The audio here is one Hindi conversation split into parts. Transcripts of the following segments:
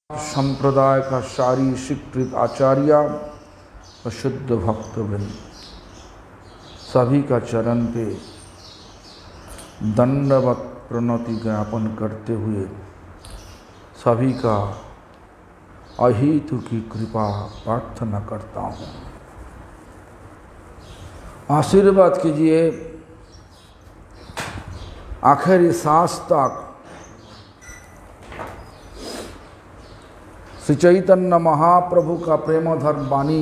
संप्रदाय का सारी स्वीकृत आचार्य और शुद्ध भक्तवृंद सभी का चरण पे दंडवत प्रणति ज्ञापन करते हुए सभी का अहितु की कृपा प्रार्थना करता हूँ। आशीर्वाद कीजिए आखिरी सांस तक श्री चैतन्य महाप्रभु का प्रेमधर्म वाणी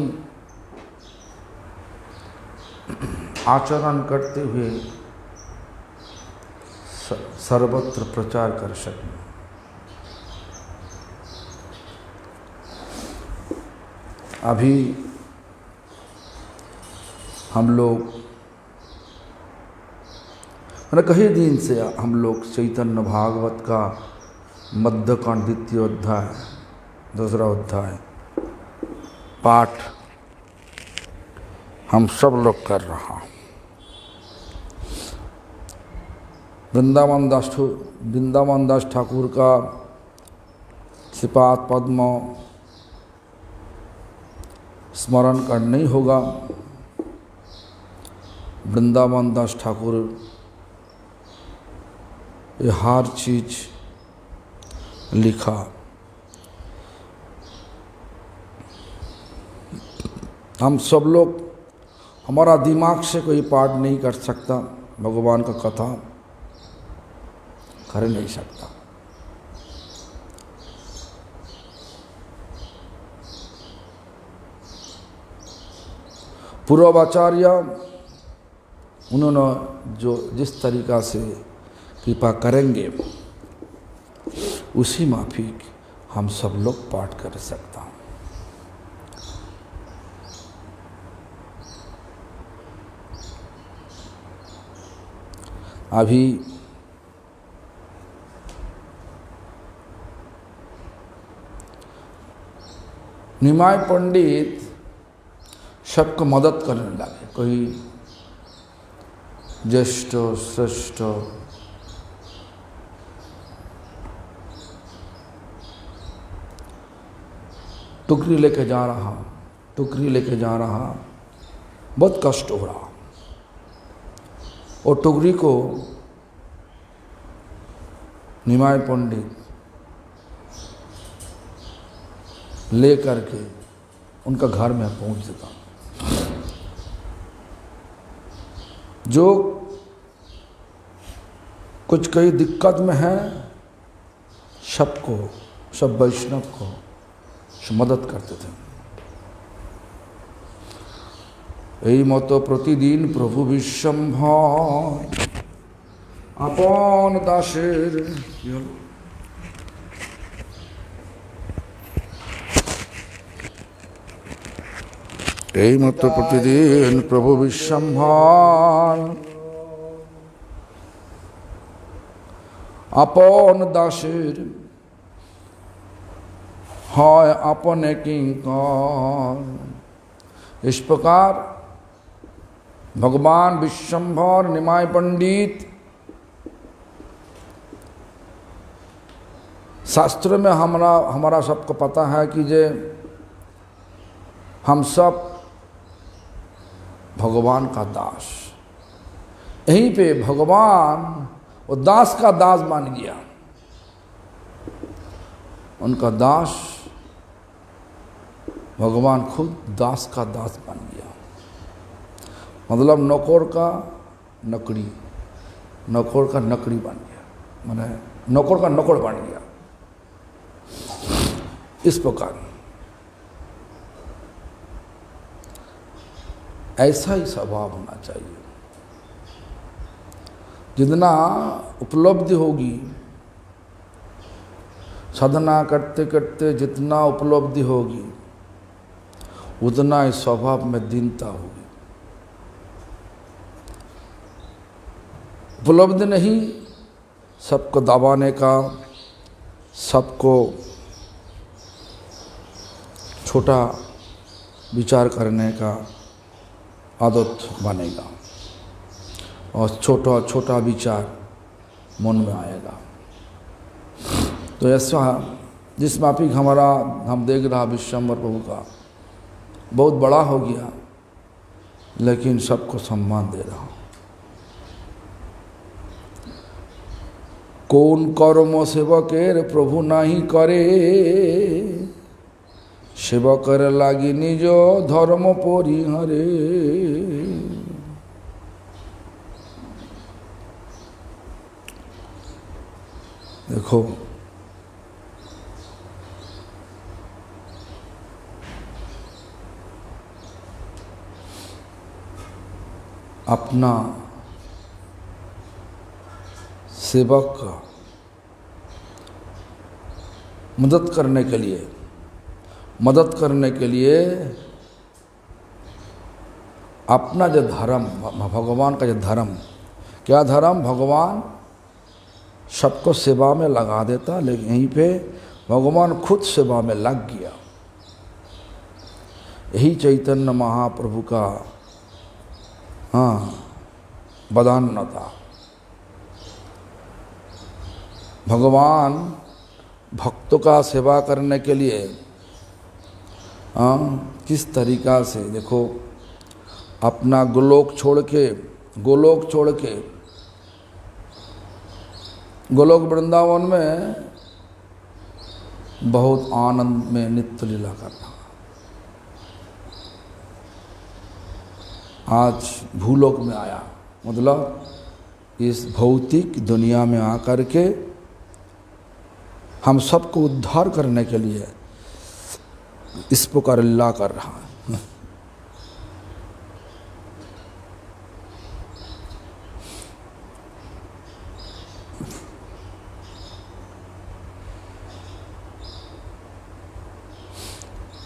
आचरण करते हुए सर्वत्र प्रचार कर सकें। अभी हम लोग कई दिन से हम लोग चैतन्य भागवत का मध्यकांड द्वितीय अध्याय दूसरा अध्याय पाठ हम सब लोग कर रहा। वृंदावन दास ठाकुर का श्रीपाद पद्म स्मरण करना ही होगा। वृंदावन दास ठाकुर ये हर चीज लिखा। हम सब लोग हमारा दिमाग से कोई पाठ नहीं कर सकता, भगवान का कथा कर नहीं सकता। पूर्वाचार्य उन्होंने जो जिस तरीका से कृपा करेंगे उसी माफिक हम सब लोग पाठ कर सकता हूँ। अभी निमाय पंडित सबको मदद करने लगे, कोई ज्येष्ठ श्रेष्ठ टुकड़ी लेके जा रहा, बहुत कष्ट हो रहा। और टुकड़ी को निमाय पंडित ले करके उनका घर में पहुंच देता। जो कुछ कई दिक्कत में है सब वैष्णव को मदद करते थे। यही मत प्रतिदिन प्रभु विश्वम्भर अपन दासेर यही मत प्रतिदिन प्रभु विश्वम्भर अपन दासेर है अपने किंकर। इस प्रकार भगवान विश्वम्भर निमाय पंडित शास्त्र में हमारा सबको पता है कि जे हम सब भगवान का दास। यहीं पे भगवान वो दास का दास बन गया, उनका दास भगवान खुद दास का दास बन गया। मतलब नौकर का नकड़ी बन गया, माने नौकर का नौकर बन गया। इस प्रकार ऐसा ही स्वभाव होना चाहिए। जितना उपलब्धि होगी साधना करते करते, जितना उपलब्धि होगी उतना ही स्वभाव में दीनता होगी। उपलब्धि नहीं सबको दबाने का, सबको छोटा विचार करने का आदत बनेगा और छोटा छोटा विचार मन में आएगा। तो ऐसा जिस माफिक हमारा हम देख रहा विश्वम्भर प्रभु का बहुत बड़ा हो गया, लेकिन सबको सम्मान दे रहा हूँ। कौन कर्म सेवकेर प्रभु नहीं करे, सेवकर लागी निज धर्म परिहरे। देखो अपना सेवक का मदद करने के लिए अपना जो धर्म, भगवान का जो धर्म, क्या धर्म, भगवान सबको सेवा में लगा देता, लेकिन यहीं पे भगवान खुद सेवा में लग गया। यही चैतन्य महाप्रभु का वरदान न था। भगवान भक्तों का सेवा करने के लिए किस तरीका से, देखो अपना गोलोक छोड़ के गोलोक वृंदावन में बहुत आनंद में नित्य लीला कर रहा। आज भूलोक में आया, मतलब इस भौतिक दुनिया में आकर के हम सबको उद्धार करने के लिए इस प्रकार लीला कर रहा है।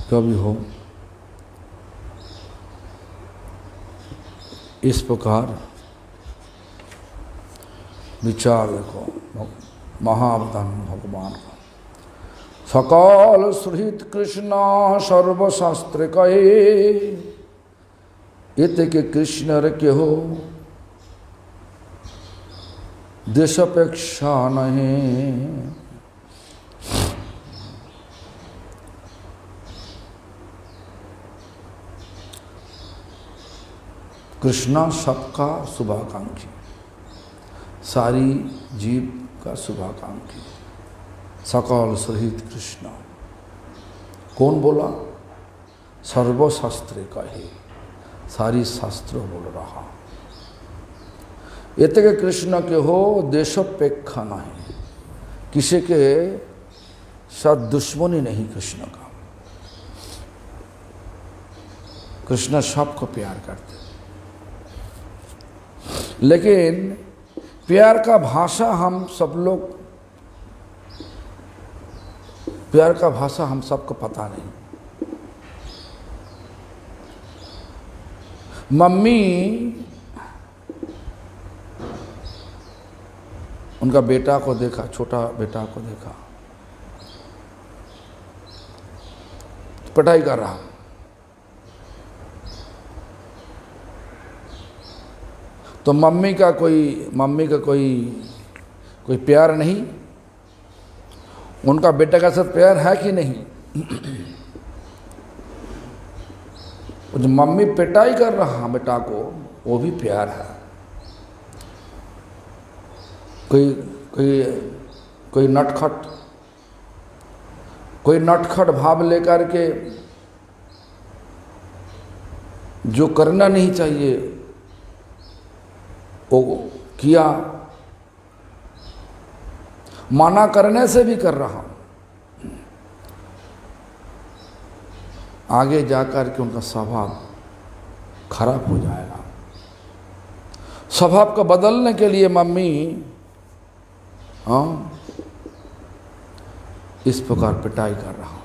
कभी हो इस प्रकार विचार, देखो महावतान भगवान का सकल सुहृत कृष्ण सर्वशास्त्र कहे, इत के कृष्ण के हो देशपेक्षा नहीं। कृष्णा सबका शुभाकांक्षी, सारी जीव का शुभाकांक्षी, सकल सहित कृष्ण। कौन बोला? सर्वशास्त्र कहे, सारी शास्त्र बोल रहा। ये के कृष्ण के हो देशोपेक्षा नहीं, किसी के साथ दुश्मनी नहीं कृष्ण का। कृष्ण सबको प्यार करते, लेकिन प्यार का भाषा हम सब लोग, प्यार का भाषा हम सबको पता नहीं। मम्मी उनका बेटा को देखा, छोटा बेटा को देखा, पढ़ाई कर रहा, तो मम्मी का कोई प्यार नहीं, उनका बेटा का साथ प्यार है कि नहीं? जो मम्मी पिटाई कर रहा बेटा को, वो भी प्यार है। कोई नटखट भाव लेकर के जो करना नहीं चाहिए वो किया, माना करने से भी कर रहा, आगे जाकर के उनका स्वभाव खराब हो जाएगा। स्वभाव को बदलने के लिए मम्मी इस प्रकार पिटाई कर रहा।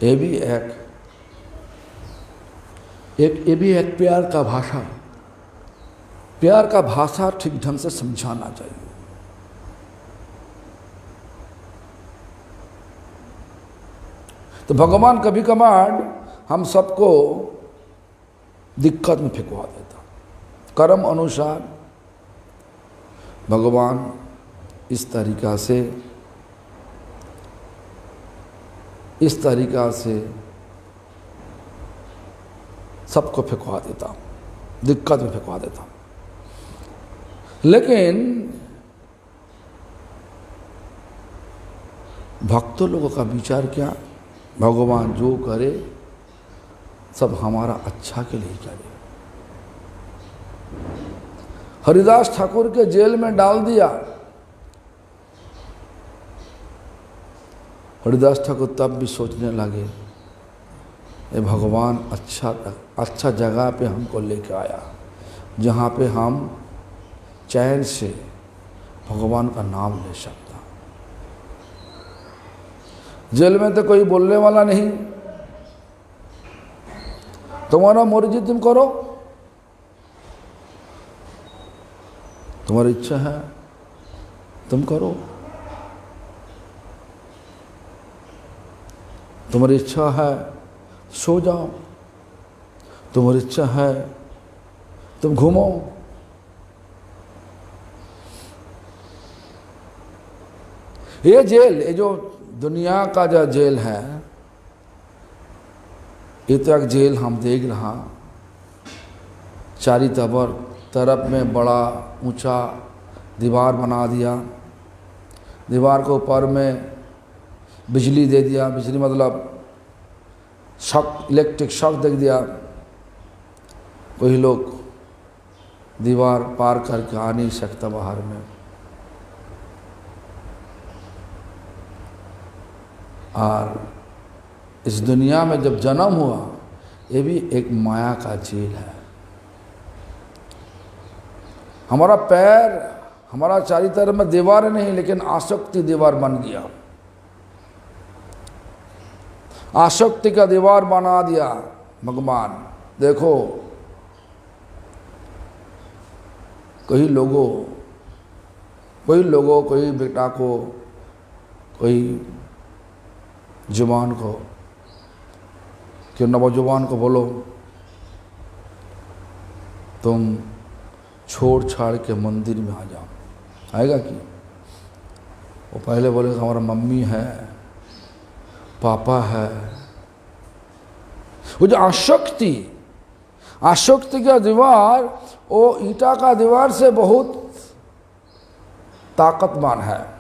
ये भी एक प्यार का भाषा, प्यार का भाषा ठीक ढंग से समझाना चाहिए। तो भगवान कभी कभार हम सबको दिक्कत में फेंकवा देता। कर्म अनुसार भगवान इस तरीका से इस तरीक़ा से सबको फेंकवा देता, दिक्कत में फेंकवा देता। लेकिन भक्तों लोगों का विचार क्या, भगवान जो करे सब हमारा अच्छा के लिए करे। हरिदास ठाकुर के जेल में डाल दिया। हरिदास ठाकुर तब भी सोचने लगे, ये भगवान अच्छा जगह पे हमको लेके आया, जहाँ पे हम चैन से भगवान का नाम ले सकता। जेल में तो कोई बोलने वाला नहीं, तुम्हारा मर्जी तुम करो, तुम्हारी इच्छा है तुम करो, तुम्हारी इच्छा है सो जाओ, तुम्हारी इच्छा है तुम घूमो। ये जेल, ये जो दुनिया का जो जेल है, ये तो एक जेल हम देख रहा, चारी तरफ में बड़ा ऊंचा दीवार बना दिया, दीवार के ऊपर में बिजली दे दिया, बिजली मतलब शॉक, इलेक्ट्रिक शॉक दे दिया। कोई लोग दीवार पार करके आ नहीं सकता बाहर में। और इस दुनिया में जब जन्म हुआ, ये भी एक माया का जेल है। हमारा पैर, हमारा चारों तरफ में दीवार नहीं, लेकिन आसक्ति दीवार बन गया, आसक्ति का दीवार बना दिया भगवान। देखो कोई लोगों, कोई बेटा को, कोई जवान को, कि नौजवान को बोलो तुम छोड़ छाड़ के मंदिर में आ जाओ, आएगा कि? वो पहले बोलेगा हमारा मम्मी है, पापा है। वो जो आसक्ति का दीवार, वो ईटा का दीवार से बहुत ताकतवान है।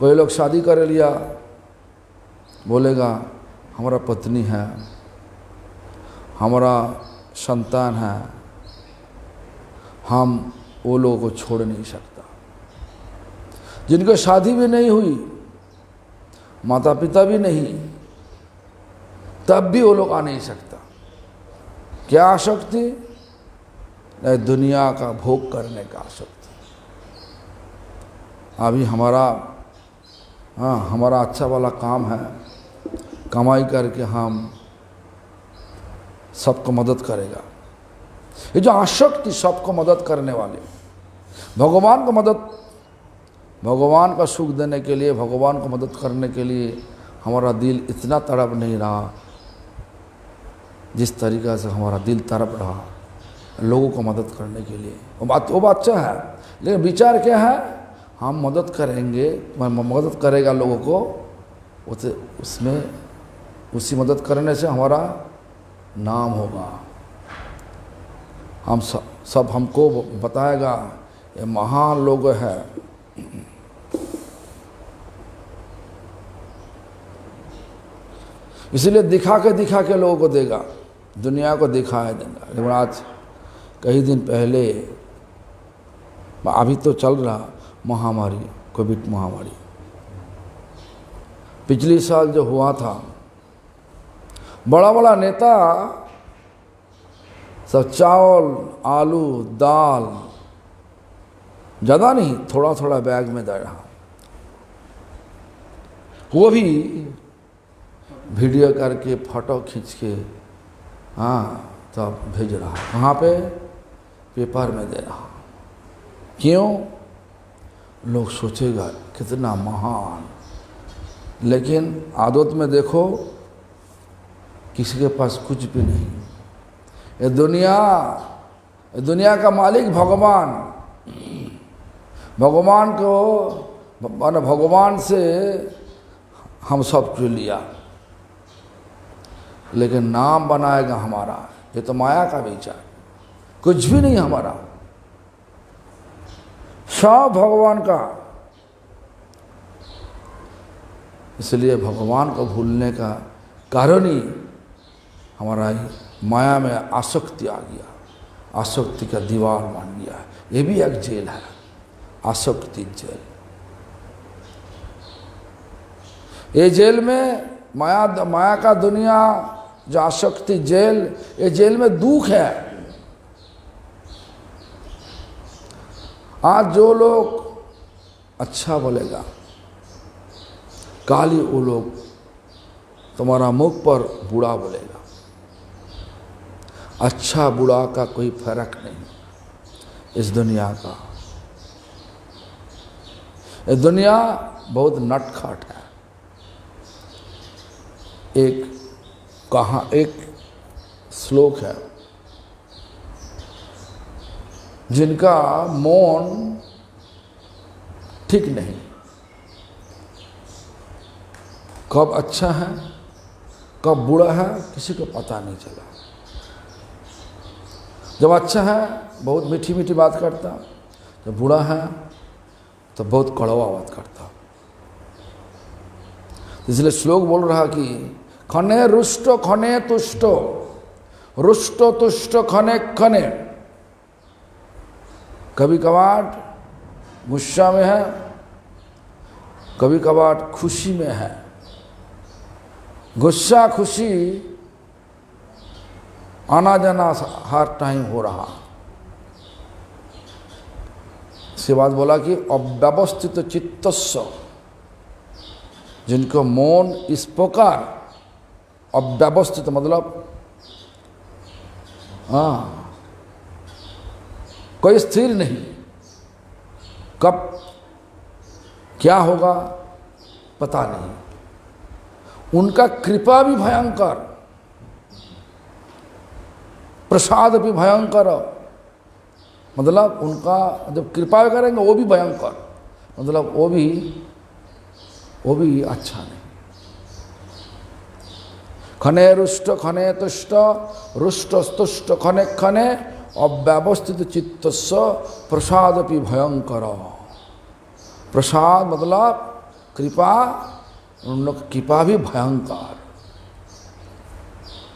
कोई लोग शादी कर लिया, बोलेगा हमारा पत्नी है, हमारा संतान है, हम वो लोगों को छोड़ नहीं सकता। जिनको शादी भी नहीं हुई, माता पिता भी नहीं, तब भी वो लोग आ नहीं सकता। क्या आसक्ति? दुनिया का भोग करने का आसक्ति। अभी हमारा अच्छा वाला काम है, कमाई करके हम सबको मदद करेगा। ये जो आसक्ति सबको मदद करने वाले, भगवान का सुख देने के लिए, भगवान को मदद करने के लिए हमारा दिल इतना तड़प नहीं रहा जिस तरीक़ा से हमारा दिल तड़प रहा लोगों को मदद करने के लिए। वो बात अच्छा है, लेकिन विचार क्या है? हम मदद करेंगे, मदद करेगा लोगों को, उसमें उसी मदद करने से हमारा नाम होगा। हम सब हमको बताएगा ये महान लोग हैं। इसलिए दिखा के लोगों को देगा, दुनिया को दिखाया देगा। लेकिन आज कई दिन पहले, अभी तो चल रहा महामारी, कोविड महामारी, पिछले साल जो हुआ था, बड़ा बड़ा नेता सब चावल, आलू, दाल, ज़्यादा नहीं, थोड़ा थोड़ा बैग में दे रहा, वो भी वीडियो करके फोटो खींच के तब भेज रहा। कहाँ पे? पेपर में दे रहा। क्यों? लोग सोचेगा कितना महान। लेकिन आदत में देखो किसी के पास कुछ भी नहीं। ये दुनिया का मालिक भगवान को माने भगवान से हम सब चुन लिया, लेकिन नाम बनाएगा हमारा, ये तो माया का विचार, कुछ भी नहीं हमारा, सब भगवान का। इसलिए भगवान को भूलने का कारण ही हमारा ही माया में आसक्ति आ गया, आसक्ति का दीवार मान गया। ये भी एक जेल है, आसक्ति जेल। ये जेल में माया का दुनिया, जो आसक्ति जेल, ये जेल में दुख है। आज जो लोग अच्छा बोलेगा, काली वो लोग तुम्हारा मुख पर बुरा बोलेगा। अच्छा बुरा का कोई फर्क नहीं इस दुनिया का। ये दुनिया बहुत नटखट है। एक श्लोक है, जिनका मौन ठीक नहीं, कब अच्छा है कब बुरा है किसी को पता नहीं चला। जब अच्छा है बहुत मीठी मीठी बात करता, जब बुरा है तो बहुत कड़वा बात करता। इसलिए श्लोक बोल रहा कि खने रुष्टो खने तुष्टो, रुष्टो तुष्टो खने खने। कभी कभार गुस्सा में है, कभी कभार खुशी में है। गुस्सा खुशी आना जाना हर टाइम हो रहा। इसके बाद बोला कि अव्यवस्थित चित्तस्व, जिनको मौन इस प्रकार, अव्यवस्थित मतलब कोई स्थिर नहीं, कब क्या होगा पता नहीं। उनका कृपा भी भयंकर, प्रसाद भी भयंकर, मतलब उनका जब कृपा करेंगे वो भी भयंकर, मतलब वो भी अच्छा नहीं। खने रुष्ट खने तुष्ट, रुष्ट स्तुष्ट खने खने, अव्यवस्थित चित्तस्व प्रसाद भी भयंकर। प्रसाद मतलब कृपा, उन लोग कृपा भी भयंकर।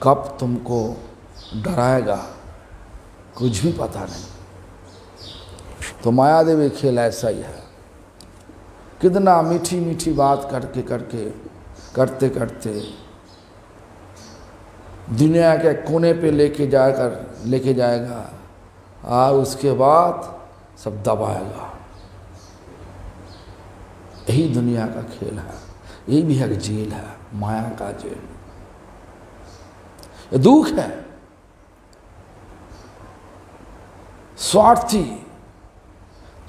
कब तुमको डराएगा कुछ भी पता नहीं। तो माया देवी खेल ऐसा ही है, कितना मीठी मीठी बात करते करते दुनिया के कोने पे लेके जाएगा और उसके बाद सब दबाएगा। यही दुनिया का खेल है, यही भी एक जेल है, माया का जेल। ये दुख है। स्वार्थी,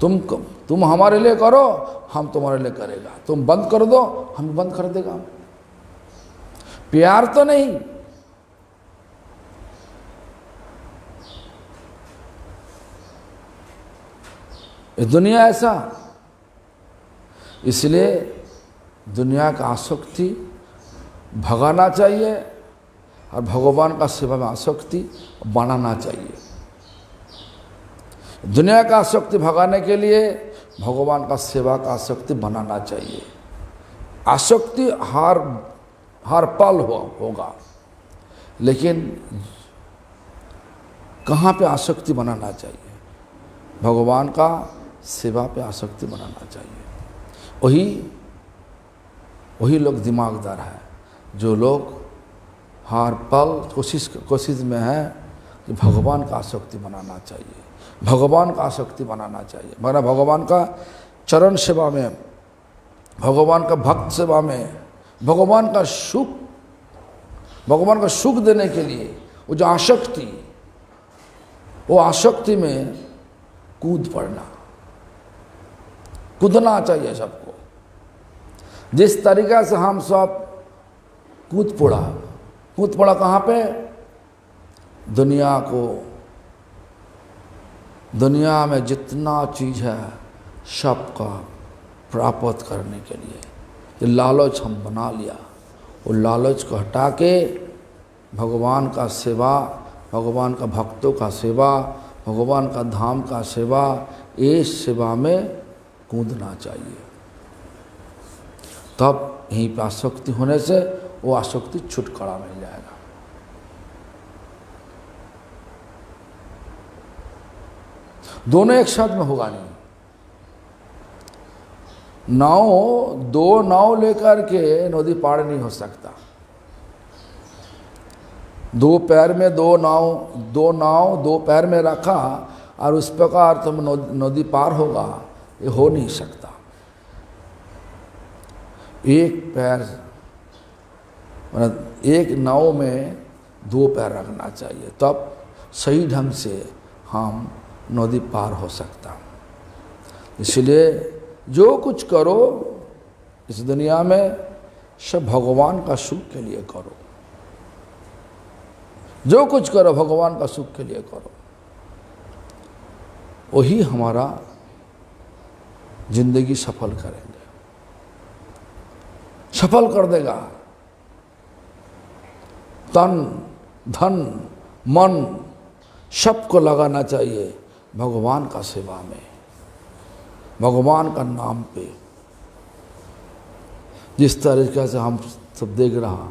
तुम हमारे लिए करो हम तुम्हारे लिए करेगा, तुम बंद कर दो हम बंद कर देगा। प्यार तो नहीं। ये दुनिया ऐसा, इसलिए दुनिया का आसक्ति भगाना चाहिए और भगवान का सेवा में आसक्ति बनाना चाहिए। दुनिया का आसक्ति भगाने के लिए भगवान का सेवा का आसक्ति बनाना चाहिए। आसक्ति हर पल होगा, लेकिन कहाँ पे आसक्ति बनाना चाहिए? भगवान का सेवा पे आसक्ति बनाना चाहिए। वही लोग दिमागदार है, जो लोग हर पल कोशिश में है कि भगवान का आसक्ति बनाना चाहिए, भगवान का आसक्ति बनाना चाहिए। मगर भगवान का चरण सेवा में, भगवान का भक्त सेवा में, भगवान का सुख देने के लिए वो जो आसक्ति, वो आसक्ति में कूद पड़ना, कूदना चाहिए सबको। जिस तरीका से हम सब कूद पड़ा कहाँ पे? दुनिया में जितना चीज़ है सबका प्राप्त करने के लिए। ये लालच हम बना लिया, वो लालच को हटा के भगवान का सेवा, भगवान का भक्तों का सेवा, भगवान का धाम का सेवा, इस सेवा में कूदना चाहिए। तब यहीं पर आसक्ति होने से वो आसक्ति छुटकारा मिल जाएगा। दोनों एक साथ में होगा नहीं। दो नाव लेकर के नदी पार नहीं हो सकता। दो पैर में दो नाव दो पैर में रखा और उस प्रकार तुम नदी पार होगा, ये हो नहीं सकता। एक पैर मतलब एक नाव में दो पैर रखना चाहिए, तब सही ढंग से हम नदी पार हो सकता। इसलिए जो कुछ करो इस दुनिया में सब भगवान का सुख के लिए करो। जो कुछ करो भगवान का सुख के लिए करो, वही हमारा जिंदगी सफल करेंगे, सफल कर देगा। तन धन मन सबको लगाना चाहिए भगवान का सेवा में, भगवान का नाम पे। जिस तरीके से हम सब देख रहा,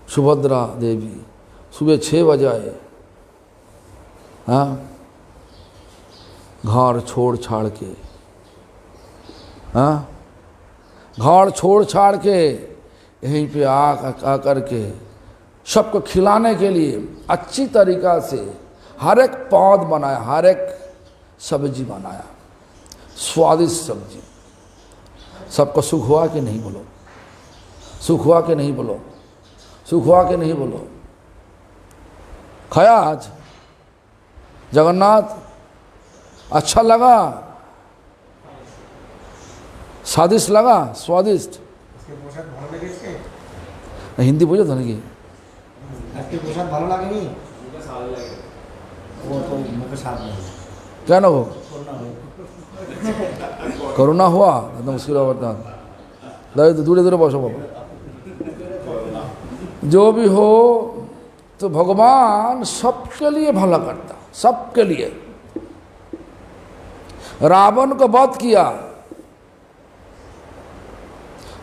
सुभद्रा देवी सुबह 6 बजे हाँ घर छोड़ छाड़ के, हाँ घर छोड़ छाड़ के यहीं पे आ करके सबको खिलाने के लिए अच्छी तरीक़ा से हर एक पौध बनाया, हर एक सब्जी बनाया, स्वादिष्ट सब्जी। सबको सुख हुआ कि नहीं बोलो, सुख हुआ कि नहीं बोलो, सुख हुआ कि नहीं बोलो। खाया आज जगन्नाथ, अच्छा लगा, स्वादिष्ट लगा, स्वादिष्ट। हिंदी बोझो तो नहीं ভালো লাগেনি ও তো মুখে স্বাদ নেই क्या ना हो कोरोना हुआ तो मुश्किल होता है। दूरे दूरे बसो बाबा। जो भी हो तो भगवान सबके लिए भला करता, सबके लिए। रावण को वध किया,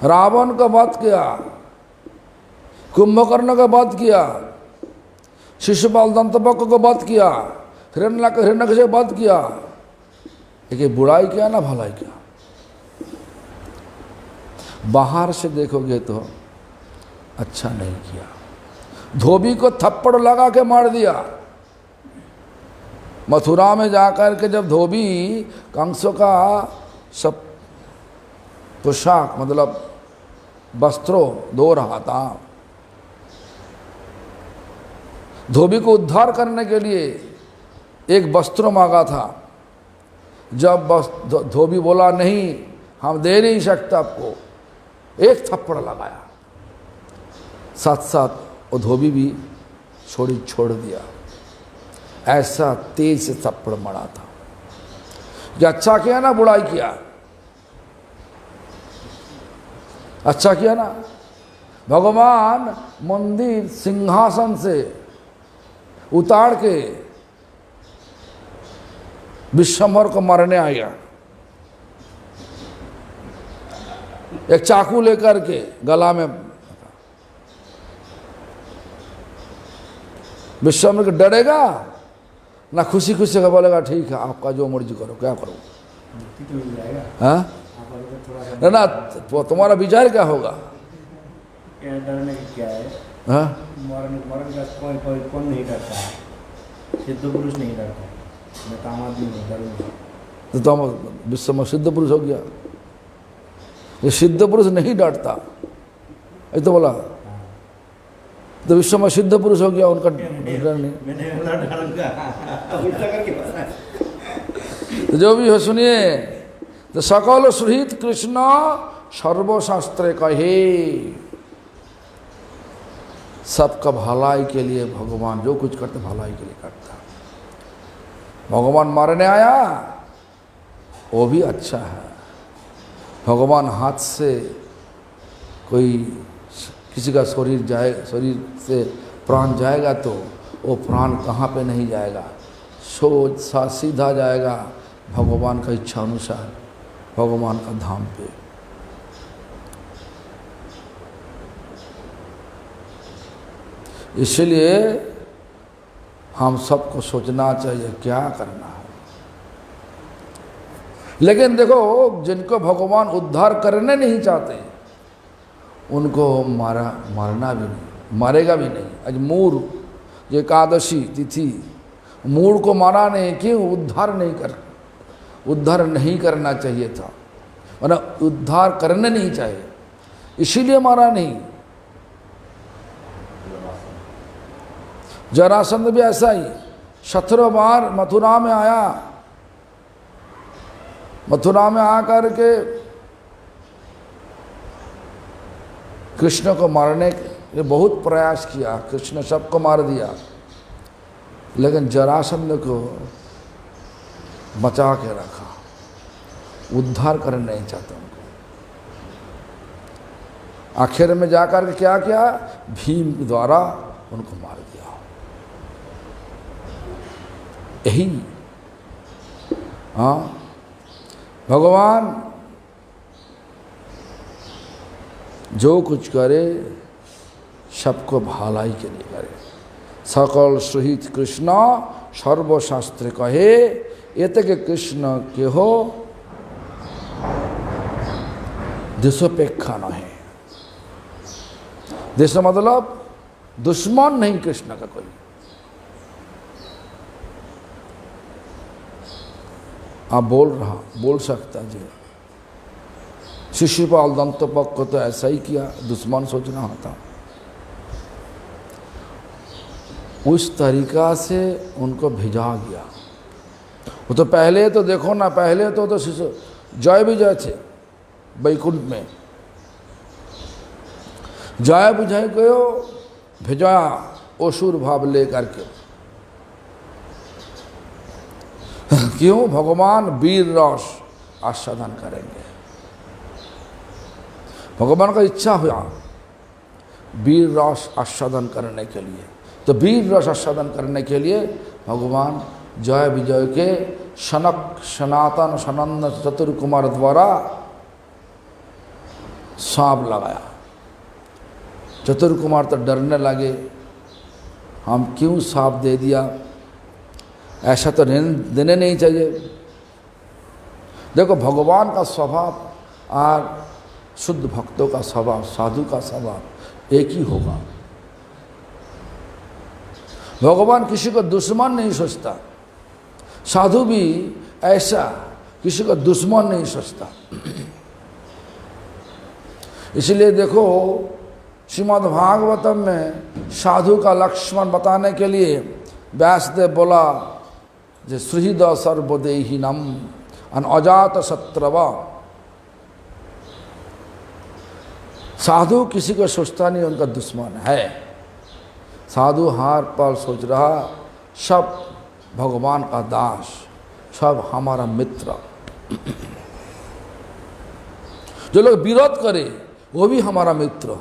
रावण को वध किया, कुंभकर्ण का वध किया, शिशुपाल दंतवक्र को वध किया, हिरण्यकश्यप को वध किया। लेकिन बुराई किया ना भलाई किया। बाहर से देखोगे तो अच्छा नहीं किया। धोबी को थप्पड़ लगा के मार दिया। मथुरा में जाकर के जब धोबी कंसों का सब पोशाक मतलब वस्त्रों धो रहा था, धोबी को उद्धार करने के लिए एक वस्त्र मांगा था। जब धोबी बोला नहीं हम दे नहीं सकते आपको, एक थप्पड़ लगाया, साथ साथ वो धोबी भी छोड़ दिया। ऐसा तेज से थप्पड़ मारा था कि अच्छा किया ना बुराई किया, अच्छा किया ना। भगवान मंदिर सिंहासन से उतार के विश्वम्भर को मारने आया, एक चाकू लेकर के गला में। विश्वम्भर डरेगा ना, खुशी खुशी का बोलेगा ठीक है आपका जो मर्जी करो, क्या करो। हाँ ना, तुम्हारा विचार क्या होगा? डरने की क्या है? हाँ मरण का कौन नहीं डरता है? सिद्ध पुरुष नहीं डरता, मैं तो आम आदमी नहीं डरूंगा। तो तुम विश्व में सिद्ध पुरुष हो गया। ये सिद्ध पुरुष नहीं डरता, ये तो बोला तो विश्व में सिद्ध पुरुष हो गया, उनका डर नहीं। तो जो भी हो सुनिए, तो सकल सुहृत कृष्ण सर्वशास्त्र कहे। सबका भलाई के लिए भगवान जो कुछ करते भलाई के लिए करता। भगवान मारने आया वो भी अच्छा है, भगवान हाथ से कोई किसी का शरीर से प्राण जाएगा तो वो प्राण कहाँ पे नहीं जाएगा, सोच सा सीधा जाएगा भगवान का इच्छा अनुसार भगवान का धाम पे। इसलिए हम सबको सोचना चाहिए क्या करना है। लेकिन देखो, जिनको भगवान उद्धार करने नहीं चाहते उनको मारना भी नहीं, मारेगा भी नहीं। आज मूढ़ जो एकादशी तिथि, मूढ़ को मारा नहीं, क्यों? उद्धार नहीं करना चाहिए था, वरना उद्धार करने नहीं चाहिए, इसीलिए मारा नहीं। जरासंध भी ऐसा ही 17 बार मथुरा में आया, मथुरा में आकर के कृष्ण को मारने के बहुत प्रयास किया, कृष्ण सबको मार दिया, लेकिन जरासंध को बचा के रखा, उद्धार करना नहीं चाहता उनको। आखिर में जाकर के क्या किया? भीम द्वारा उनको मार दिया। यही हाँ, भगवान जो कुछ करे सबको भलाई के लिए करे। सकल सहित कृष्ण सर्वशास्त्र कहे, एत के कृष्ण के हो देशोपेक्षा न है। देश मतलब दुश्मन नहीं कृष्ण का कोई। आप बोल सकता जी, शिशुपाल दंतोपक को तो ऐसा ही किया, दुश्मन सोचना होता। उस तरीका से उनको भिजा गया। वो तो पहले तो देखो ना, पहले तो शिशु जय विजय थे वैकुंठ में, जय विजय को भिजाया असुर भाव लेकर के। क्यों? भगवान वीर रस आस्वादन करेंगे। भगवान का इच्छा हुआ वीर रस आस्वादन करने के लिए, तो वीर रस आस्वादन करने के लिए भगवान जय विजय के सनक सनातन सनंद चतुर्कुमार द्वारा सांप लगाया। चतुर्कुमार तो डरने लगे, हम क्यों सांप दे दिया, ऐसा तो देने नहीं चाहिए। देखो, भगवान का स्वभाव और शुद्ध भक्तों का स्वभाव, साधु का स्वभाव एक ही होगा। भगवान किसी को दुश्मन नहीं सोचता, साधु भी ऐसा किसी को दुश्मन नहीं सोचता। इसलिए देखो, श्रीमद् भागवतम में साधु का लक्ष्मण बताने के लिए व्यासदेव बोला जे सुहृद सर्वदेहिनम अजात शत्रव। साधु किसी को सोचता नहीं उनका दुश्मन है। साधु हर पल सोच रहा सब भगवान का दास, सब हमारा मित्र। जो लोग विरोध करे वो भी हमारा मित्र।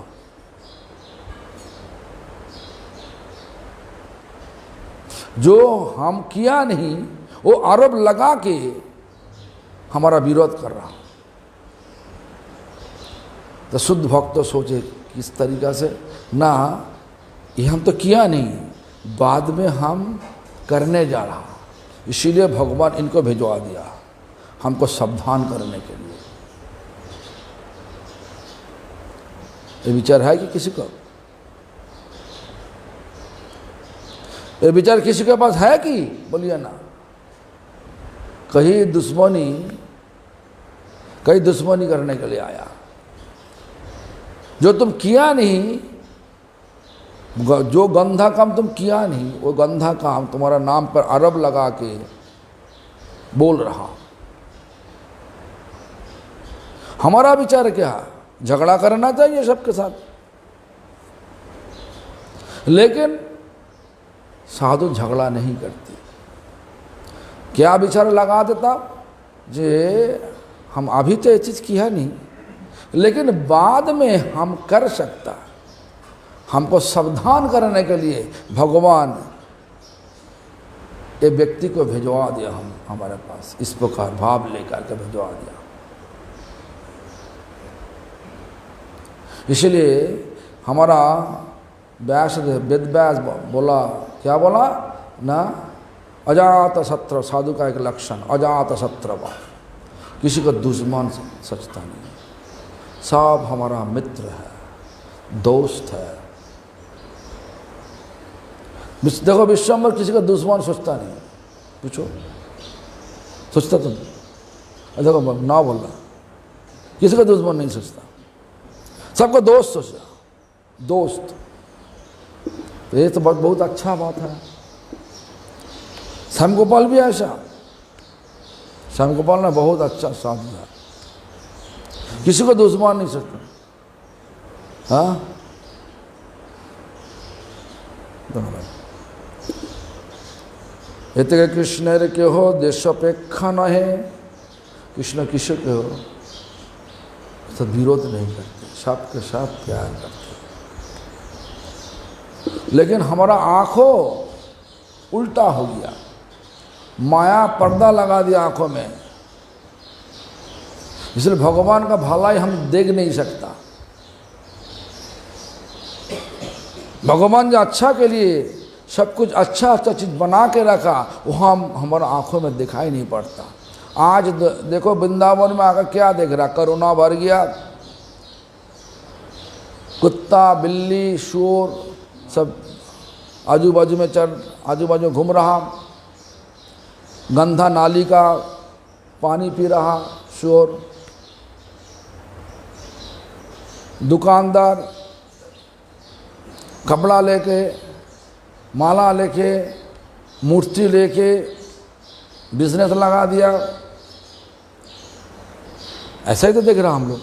जो हम किया नहीं वो आरोप लगा के हमारा विरोध कर रहा। तो शुद्ध भक्त तो सोचे किस तरीका से ना, ये हम तो किया नहीं, बाद में हम करने जा रहा, इसीलिए भगवान इनको भिजवा दिया हमको सावधान करने के लिए। ये विचार है कि किसी को? ये विचार किसी के पास है कि? बोलिए ना। कहीं दुश्मनी करने के लिए आया। जो तुम किया नहीं, जो गंधा काम तुम किया नहीं, वो गंधा काम तुम्हारा नाम पर आरोप लगा के बोल रहा। हमारा विचार क्या? झगड़ा करना चाहिए सबके साथ, लेकिन साधु झगड़ा नहीं करती। क्या विचार लगा देता जे हम अभी तो ये चीज़ किया नहीं, लेकिन बाद में हम कर सकता। हमको सावधान करने के लिए भगवान ये व्यक्ति को भिजवा दिया, हम हमारे पास इस प्रकार भाव लेकर के भिजवा दिया। इसलिए हमारा व्यास वेद व्यास बोला, क्या बोला ना, अजात शत्रु, साधु का एक लक्षण अजात शत्रु, किसी का दुश्मन सोचता नहीं, सब हमारा मित्र है, दोस्त है। देखो विश्वम्भर किसी का दुश्मन सोचता नहीं, पूछो सोचता तुम? देखो ना बोल रहा, किसी का दुश्मन नहीं सोचता, सबका दोस्त सोचा, दोस्त। तो ये तो बहुत अच्छा बात है। श्याम गोपाल भी ऐसा, श्याम गोपाल ने बहुत अच्छा साधु है, किसी को दुश्मन नहीं सोचता। हाँ ये तो कृष्ण के हो देशोपेक्षा न है, कृष्ण किसी के हो तो विरोध नहीं करते, सबके साथ प्यार करते। लेकिन हमारा आंखों उल्टा हो गया, माया पर्दा लगा दिया आंखों में, इसलिए भगवान का भलाई हम देख नहीं सकता। भगवान जो अच्छा के लिए सब कुछ अच्छा अच्छा चीज़ बना के रखा, वो हमारा आंखों में दिखाई नहीं पड़ता। आज देखो वृंदावन में आकर क्या देख रहा, करुणा भर गया, कुत्ता बिल्ली शोर सब आजू बाजू में आजू बाजू घूम रहा, गंदा नाली का पानी पी रहा शोर, दुकानदार कपड़ा लेके, माला लेके, मूर्ति लेके बिजनेस लगा दिया, ऐसा ही तो देख रहा हम लोग।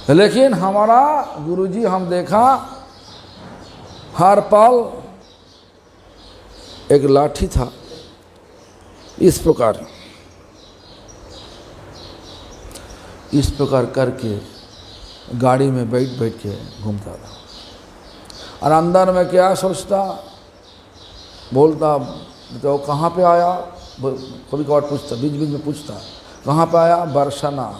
लेकिन हमारा गुरुजी हम देखा हर पल एक लाठी था, इस प्रकार करके गाड़ी में बैठ के घूमता था। और अंदर में क्या सोचता, बोलता तो कहाँ पे आया, कभी कभार पूछता, बीच बीच में पूछता कहाँ पे आया, बरसना।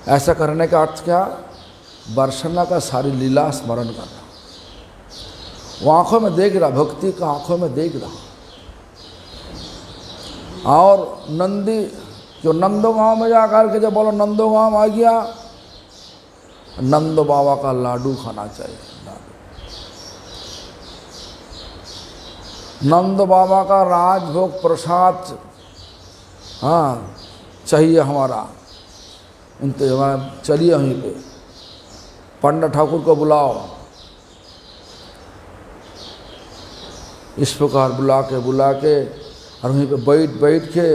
ऐसा करने का अर्थ क्या, बरसना का सारी लीला स्मरण करना। वो आंखों में देख रहा, भक्ति का आंखों में देख रहा। और नंदी जो नंदो गांव में जाकर के जब बोलो नंदो गांव आ गया, नंदो बाबा का लाडू खाना चाहिए, नंदो बाबा का राजभोग प्रसाद हाँ चाहिए हमारा। इंतजाम चलिए वहीं पे, पंडित ठाकुर को बुलाओ। इस प्रकार बुला के और वहीं पे बैठ के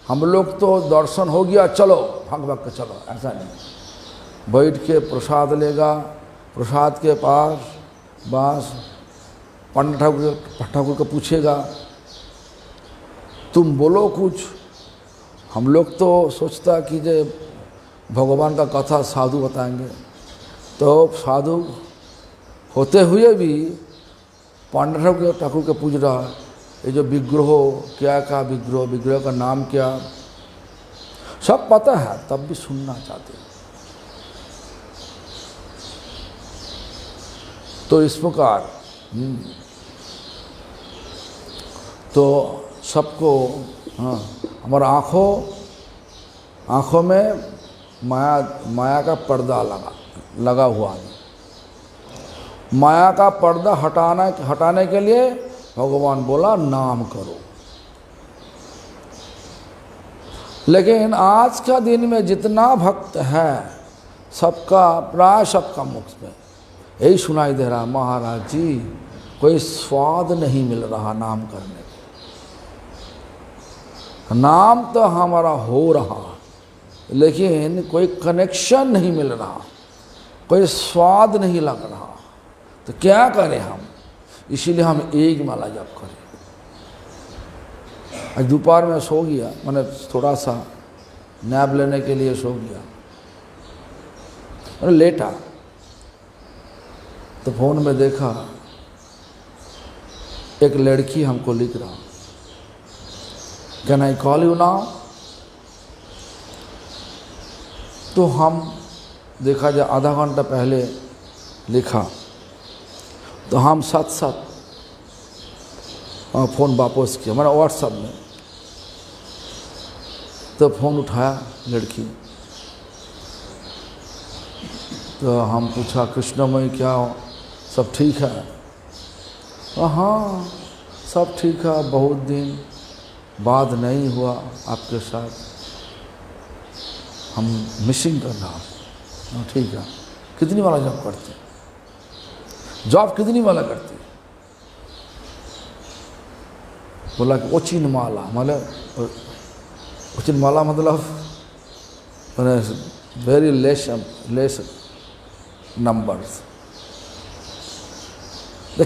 हम लोग तो दर्शन हो गया, चलो भाग के चलो, ऐसा नहीं। बैठ के प्रसाद लेगा, प्रसाद के पास बस पंडित ठाकुर को पूछेगा तुम बोलो कुछ। हम लोग तो सोचता कि जे भगवान का कथा साधु बताएंगे, तो साधु होते हुए भी पंडित ठाकुर के पूछ रहा, ये जो विग्रह क्या विग्रह का नाम क्या, सब पता है तब भी सुनना चाहते हैं। तो इस प्रकार तो सबको हाँ, हमारा आँखों में माया का पर्दा लगा हुआ है। माया का पर्दा हटाने के लिए भगवान बोला नाम करो। लेकिन आज का दिन में जितना भक्त है सबका प्राय सबका मुख में यही सुनाई दे रहा, महाराज जी कोई स्वाद नहीं मिल रहा नाम करने का। नाम तो हमारा हो रहा लेकिन कोई कनेक्शन नहीं मिल रहा, कोई स्वाद नहीं लग रहा, तो क्या करें हम? इसीलिए हम एक माला जप करें। आज दोपहर में सो गया, मैंने थोड़ा सा नैप लेने के लिए सो गया, मैंने लेटा तो फ़ोन में देखा एक लड़की हमको लिख रहा, can I call you now. तो हम देखा जाए आधा घंटा पहले लिखा, तो हम साथ साथ फ़ोन वापस किया, मैंने व्हाट्सएप में। तो फ़ोन उठाया लड़की, तो हम पूछा कृष्णमयी क्या सब ठीक है? हाँ सब ठीक है, बहुत दिन बाद नहीं हुआ आपके साथ, हम मिसिंग कर रहा। हाँ ठीक है, कितनी वाला जॉब करते? जॉब कितनी वाला करते? बोला कि ओचिन माला, मतलब ओचिन माला मतलब वेरी लेस नंबर्स।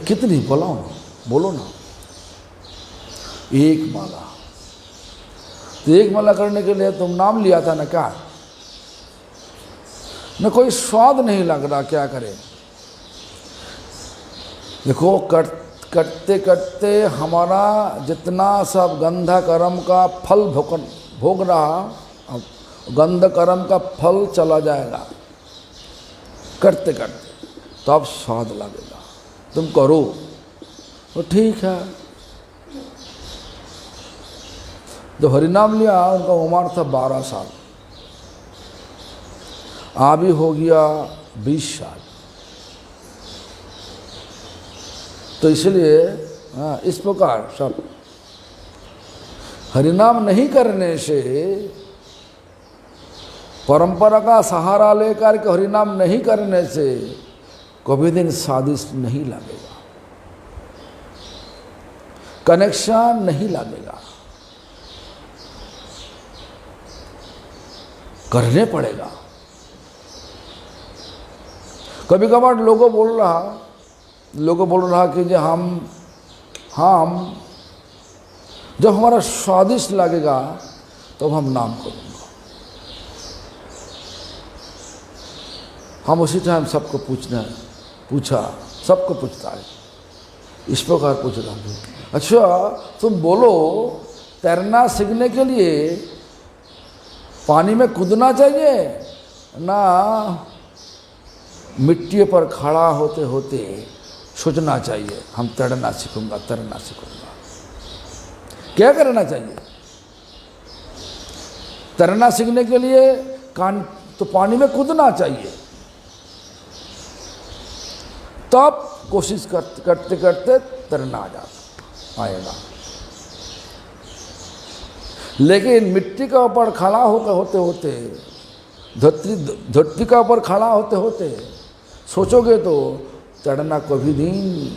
कितनी बोलो ना। एक माला। तो एक माला करने के लिए तुम नाम लिया था ना क्या? न कोई स्वाद नहीं लग रहा, क्या करे। देखो करते करते हमारा जितना सब गंधा कर्म का फल भोग रहा, अब गंध कर्म का फल चला जाएगा करते करते, तो अब स्वाद लगेगा। तुम करो तो ठीक है। जो हरिनाम लिया उनका उम्र था 12 साल, अभी हो गया 20 साल। तो इसलिए इस प्रकार सब हरिनाम नहीं करने से, परंपरा का सहारा लेकर के हरिनाम नहीं करने से कभी दिन स्वादिष्ट नहीं लगेगा, कनेक्शन नहीं लगेगा, करने पड़ेगा। कभी कभार लोगों बोल रहा कि जो हम जब हमारा स्वादिष्ट लगेगा तो हम नाम करूँगा। हम उसी टाइम सबको पूछा, सबको पूछता है, इस प्रकार पूछ रहा हूँ, अच्छा तुम बोलो तैरना सीखने के लिए पानी में कूदना चाहिए ना मिट्टी पर खड़ा होते होते सोचना चाहिए हम तैरना सीखूंगा? क्या करना चाहिए? तैरना सीखने के लिए तो पानी में कूदना चाहिए, तब कोशिश करते करते तैरना आएगा। लेकिन मिट्टी के ऊपर खड़ा होते होते, धरती का ऊपर खड़ा होते होते सोचोगे तो तैरना कभी दिन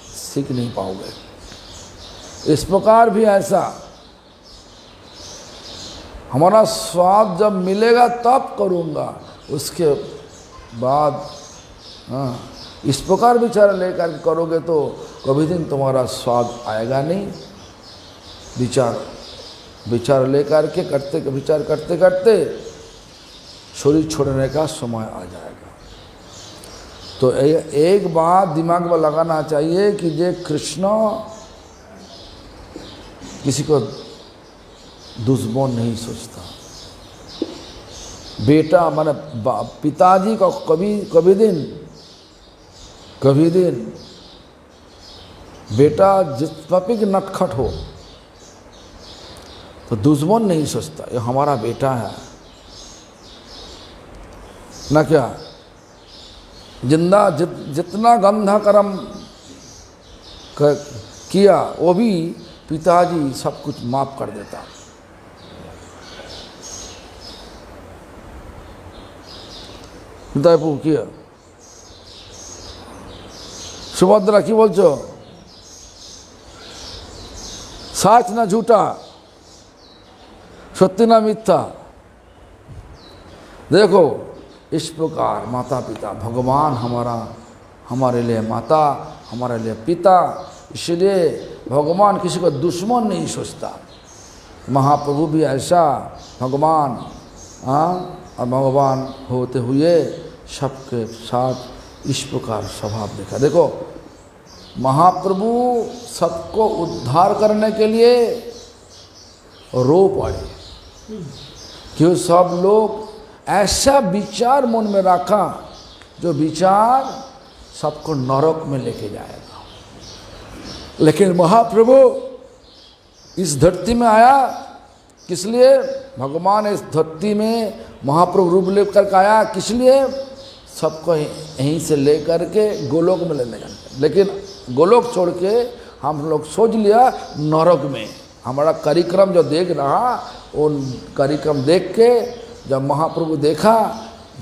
सीख नहीं पाओगे। इस प्रकार भी ऐसा हमारा स्वाद जब मिलेगा तब करूँगा, उसके बाद इस प्रकार विचार लेकर करोगे तो कभी दिन तुम्हारा स्वाद आएगा नहीं। विचार लेकर के विचार करते करते शरीर छोड़ने का समय आ जाएगा। तो एक बात दिमाग में लगाना चाहिए कि ये कृष्ण किसी को दुश्मन नहीं सोचता। बेटा माने पिताजी को कभी दिन बेटा जितना भी नटखट हो तो दुश्मन नहीं सोचता, ये हमारा बेटा है ना। क्या जितना गंधा कर्म किया वो भी पिताजी सब कुछ माफ कर देता। पिताजी किया सुभद्रा की बोलছো सच ना झूठा, सत्य ना मिथ्या। देखो इस प्रकार माता पिता भगवान हमारे लिए माता, हमारे लिए पिता, इसलिए भगवान किसी को दुश्मन नहीं सोचता। महाप्रभु भी ऐसा भगवान, और भगवान होते हुए सबके साथ इस प्रकार स्वभाव देखा। देखो महाप्रभु सबको उद्धार करने के लिए रो पड़े, क्यों सब लोग ऐसा विचार मन में रखा जो विचार सबको नरक में लेके जाएगा। लेकिन महाप्रभु इस धरती में आया किस लिए? भगवान इस धरती में महाप्रभु रूप लेकर आया किस लिए? सबको यहीं से लेकर के गोलोक में लेने जाना। लेकिन गोलोक छोड़ के हम लोग सोच लिया नरक में। हमारा कार्यक्रम जो देख रहा वो कार्यक्रम देख के जब महाप्रभु देखा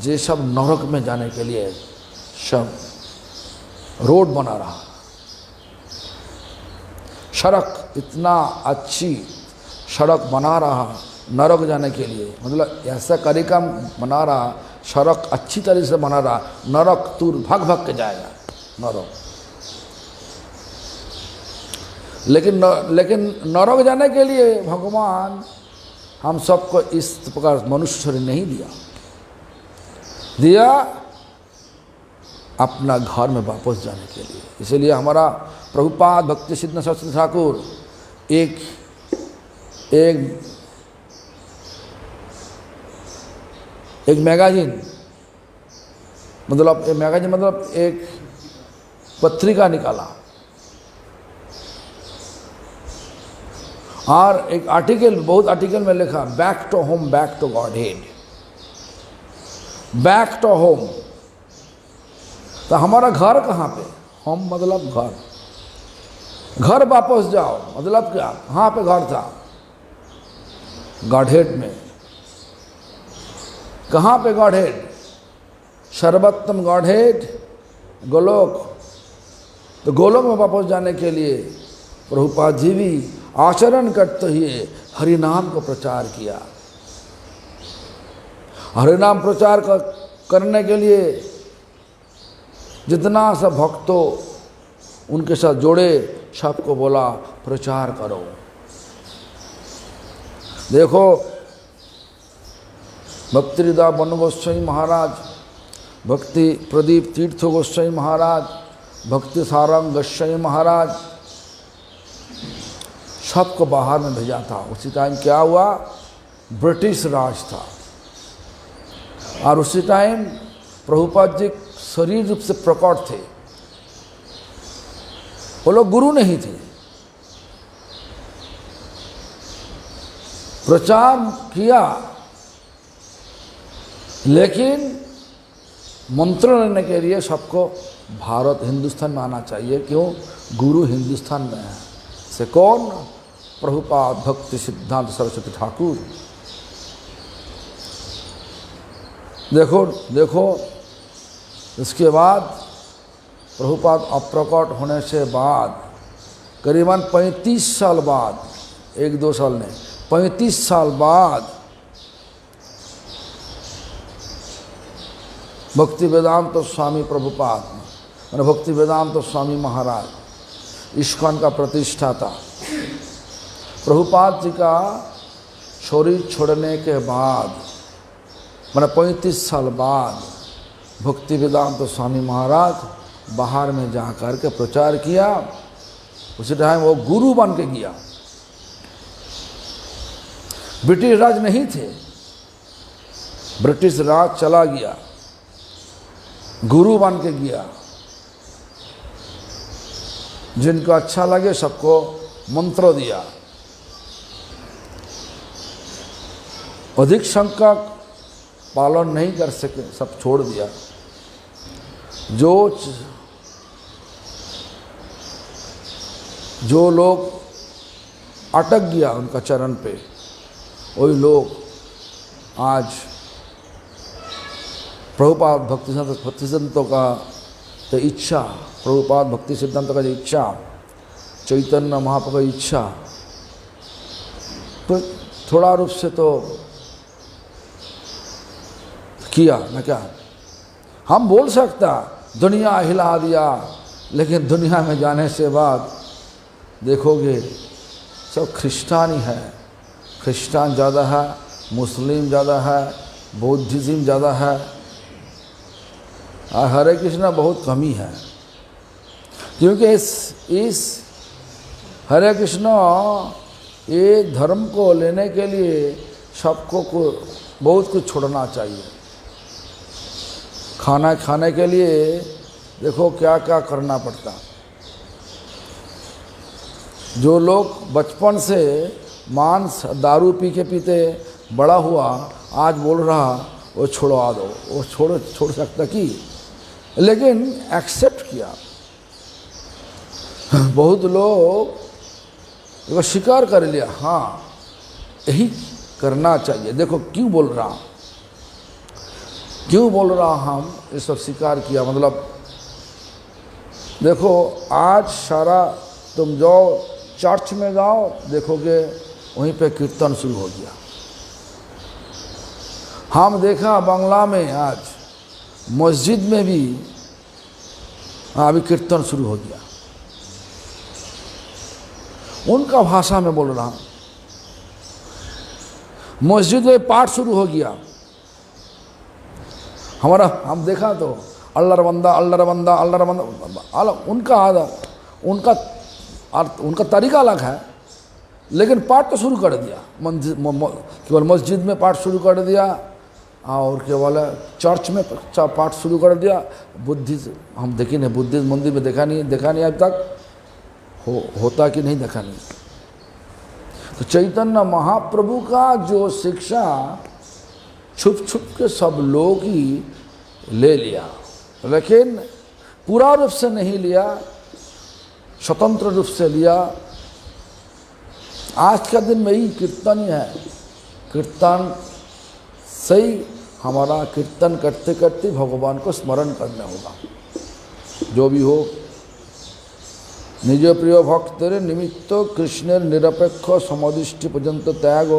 ये सब नरक में जाने के लिए सब रोड बना रहा, सड़क इतना अच्छी सड़क बना रहा नरक जाने के लिए, मतलब ऐसा कार्यक्रम बना रहा, सड़क अच्छी तरह से बना रहा, नरक तू भाग भाग के जाएगा नरक। लेकिन नरक जाने के लिए भगवान हम सबको इस प्रकार मनुष्य शरीर नहीं दिया अपना घर में वापस जाने के लिए। इसलिए हमारा प्रभुपाद भक्ति सिद्धांत सरस्वती ठाकुर एक मैगजीन मतलब एक पत्रिका निकाला और एक आर्टिकल, बहुत आर्टिकल में लिखा back to home, back to Godhead, back to home. तो हमारा घर कहाँ पे? होम मतलब घर वापस जाओ मतलब क्या? कहाँ पे घर था? गॉड हेड में। कहाँ पे गॉड हेड? सर्वोत्तम गॉड हेड गोलोक। तो गोलोक में वापस जाने के लिए प्रभुपाद जी भी आचरण करते हुए हरिनाम को प्रचार किया। हरिनाम प्रचार करने के लिए जितना सा भक्तों उनके साथ जोड़े सबको बोला प्रचार करो। देखो भक्ति हृदय बन गोस्वामी महाराज, भक्ति प्रदीप तीर्थ गोस्वामी महाराज, भक्ति सारंग गोस्वामी महाराज सबको बाहर में भेजा था। उसी टाइम क्या हुआ? ब्रिटिश राज था और उसी टाइम प्रभुपाद जी शरीर रूप से प्रकट थे, वो लोग गुरु नहीं थे। प्रचार किया लेकिन मंत्र लेने के लिए सबको भारत हिंदुस्तान में आना चाहिए। क्यों? गुरु हिंदुस्तान में है। से कौन? प्रभुपाद भक्ति सिद्धांत सरस्वती ठाकुर। देखो इसके बाद प्रभुपाद अप्रकट होने से बाद करीबन 35 साल बाद, 1-2 साल नहीं 35 साल बाद भक्ति वेदांत स्वामी प्रभुपाद मैंने भक्ति वेदांत स्वामी महाराज इस्कॉन का प्रतिष्ठाता प्रभुपाद जी का शरीर छोड़ने के बाद मैंने 35 साल बाद भक्ति वेदांत स्वामी महाराज बाहर में जा कर के प्रचार किया। उसी टाइम वो गुरु बन के गया। ब्रिटिश राज नहीं थे, ब्रिटिश राज चला गया, गुरु बन के गया। जिनको अच्छा लगे सबको मंत्र दिया। अधिक संख्या पालन नहीं कर सके, सब छोड़ दिया। जो लोग अटक गया उनका चरण पे, वही लोग आज प्रभुपाद भक्ति सिद्धांतों का जो इच्छा, प्रभुपाद भक्ति सिद्धांतों का जो इच्छा, चैतन्य महाप्रभु की इच्छा, तो थोड़ा रूप से तो किया ना क्या। हम बोल सकता दुनिया हिला दिया, लेकिन दुनिया में जाने से बाद देखोगे सब ख्रिस्तानी है, क्रिश्चियन ज़्यादा है, मुस्लिम ज़्यादा है, बौद्धिज़्म ज़्यादा है, और हरे कृष्णा बहुत कमी है। क्योंकि इस हरे कृष्णा ये धर्म को लेने के लिए सबको बहुत कुछ छोड़ना चाहिए। खाना खाने के लिए देखो क्या क्या करना पड़ता। जो लोग बचपन से मांस दारू पी के पीते बड़ा हुआ, आज बोल रहा वो छोड़वा दो, वो छोड़ सकता कि, लेकिन एक्सेप्ट किया। बहुत लोग वो स्वीकार कर लिया, हाँ यही करना चाहिए। देखो क्यों बोल रहा हम ये सब स्वीकार किया। मतलब देखो आज सारा तुम जाओ चर्च में जाओ, देखोगे वहीं पे कीर्तन शुरू हो गया। हम देखा बंगला में आज मस्जिद में भी अभी कीर्तन शुरू हो गया। उनका भाषा में बोल रहा, मस्जिद में पाठ शुरू हो गया। हम देखा तो अल्लाह बंदा अल्लाह बंदा अल्लाह बंदा, उनका तरीका अलग है, लेकिन पाठ तो शुरू कर दिया। केवल मस्जिद में पाठ शुरू कर दिया और केवल चर्च में पाठ शुरू कर दिया। बुद्धिस्ट हम देखे नहीं, बुद्धिस्ट मंदिर में देखा नहीं अब तक होता कि नहीं, देखा नहीं। तो चैतन्य महाप्रभु का जो शिक्षा छुप के सब लोग ही ले लिया, लेकिन पूरा रूप से नहीं लिया, स्वतंत्र रूप से लिया। आज का दिन में ही कीर्तन ही है। कीर्तन सही, हमारा कीर्तन करते करते भगवान को स्मरण करना होगा। जो भी हो, निज प्रिय भक्तर निमित्त कृष्णेर निरपेक्ष समदृष्टि पर्यंत त्याग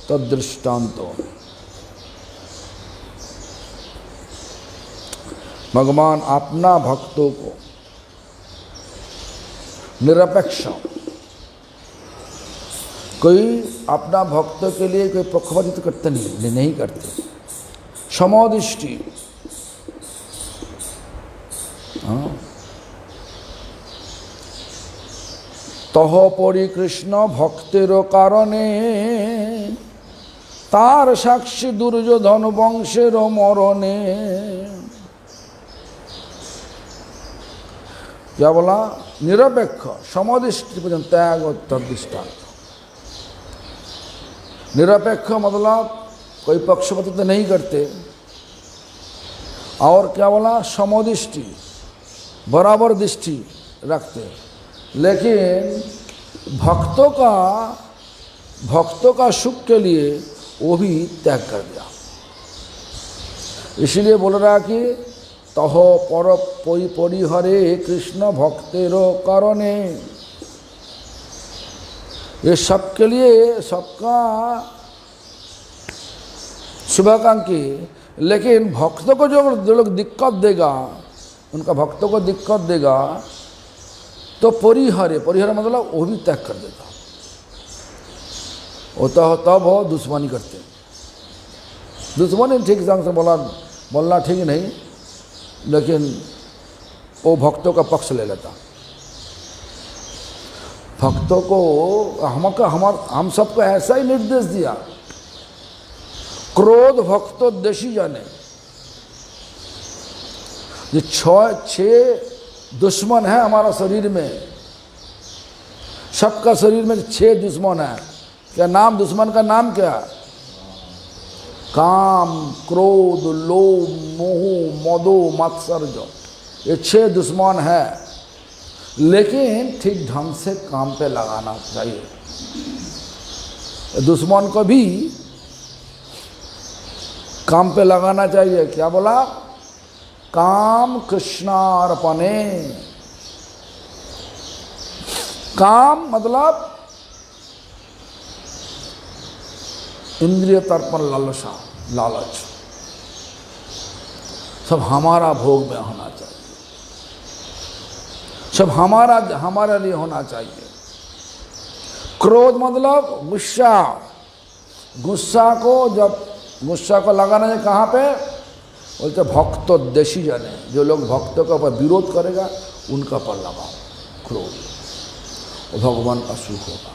तदृष्टान्त। भगवान अपना भक्तों को निरपेक्ष, कोई अपना भक्तों के लिए कोई पक्षपातित्व करते नहीं करते, समदृष्टि। तह परि कृष्ण भक्तिर कारणे तार साक्षी दुर्योधन वंशेर मरणे। क्या बोला? निरपेक्ष समदृष्टि पर्यंत त्याग तदृष्टान्त। निरपेक्ष मतलब कोई पक्षपातित्व नहीं करते, और क्या बोला? समदृष्टि, बराबर दृष्टि रखते। लेकिन भक्तों का सुख के लिए वो भी त्याग कर दिया। इसलिए बोल रहा कि तह पर परिहरे कृष्ण भक्तेरो कारणे। ये सबके लिए सबका शुभाकांक्षी, लेकिन भक्तों को जो लोग दिक्कत देगा, उनका भक्तों को दिक्कत देगा तो परिहरे मतलब वो भी त्याग कर देता। होता हो तब हो दुश्मनी करते। दुश्मनी ठीक ढंग से बोलना ठीक नहीं, लेकिन वो भक्तों का पक्ष ले लेता। भक्तों को हम सबको ऐसा ही निर्देश दिया, क्रोध भक्तोद्देशी जाने। ये 6 दुश्मन है हमारा शरीर में, सबका शरीर में 6 दुश्मन है। क्या नाम दुश्मन का नाम क्या? काम, क्रोध, लोभ, मोह, मदो, मत्सर्य। ये 6 दुश्मन है, लेकिन ठीक ढंग से काम पे लगाना चाहिए। दुश्मन को भी काम पे लगाना चाहिए। क्या बोला? काम कृष्णार्पणे। काम मतलब इंद्रिय तर्पण, लालच सब हमारा भोग में होना चाहिए, सब हमारे लिए होना चाहिए। क्रोध मतलब गुस्सा, गुस्सा को लगाना है कहाँ पे? बोलते भक्तोद्देशी जाने, जो लोग भक्तों का पर विरोध करेगा उनका पर लगाओ क्रोध, और भगवान का सुख होगा।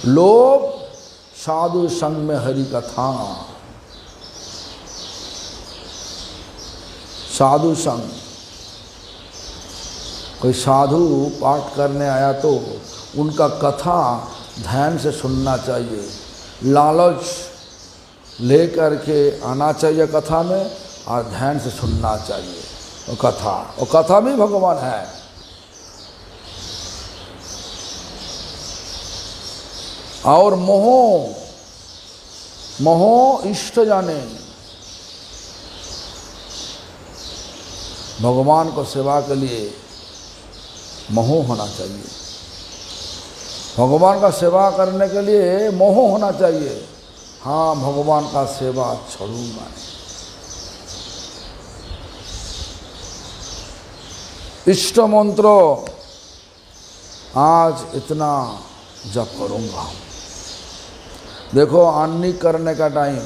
लोभ साधु संग में हरि कथा, साधु संग, कोई साधु पाठ करने आया तो उनका कथा ध्यान से सुनना चाहिए, लालच ले करके आना चाहिए कथा में, और ध्यान से सुनना चाहिए वो कथा भी भगवान है। और मोह इष्ट जाने, भगवान को सेवा के लिए मोह होना चाहिए, भगवान का सेवा करने के लिए मोह होना चाहिए। हाँ, भगवान का सेवा छोड़ूंगा नहीं, इष्ट मंत्र आज इतना जप करूंगा। देखो अन्नी करने का टाइम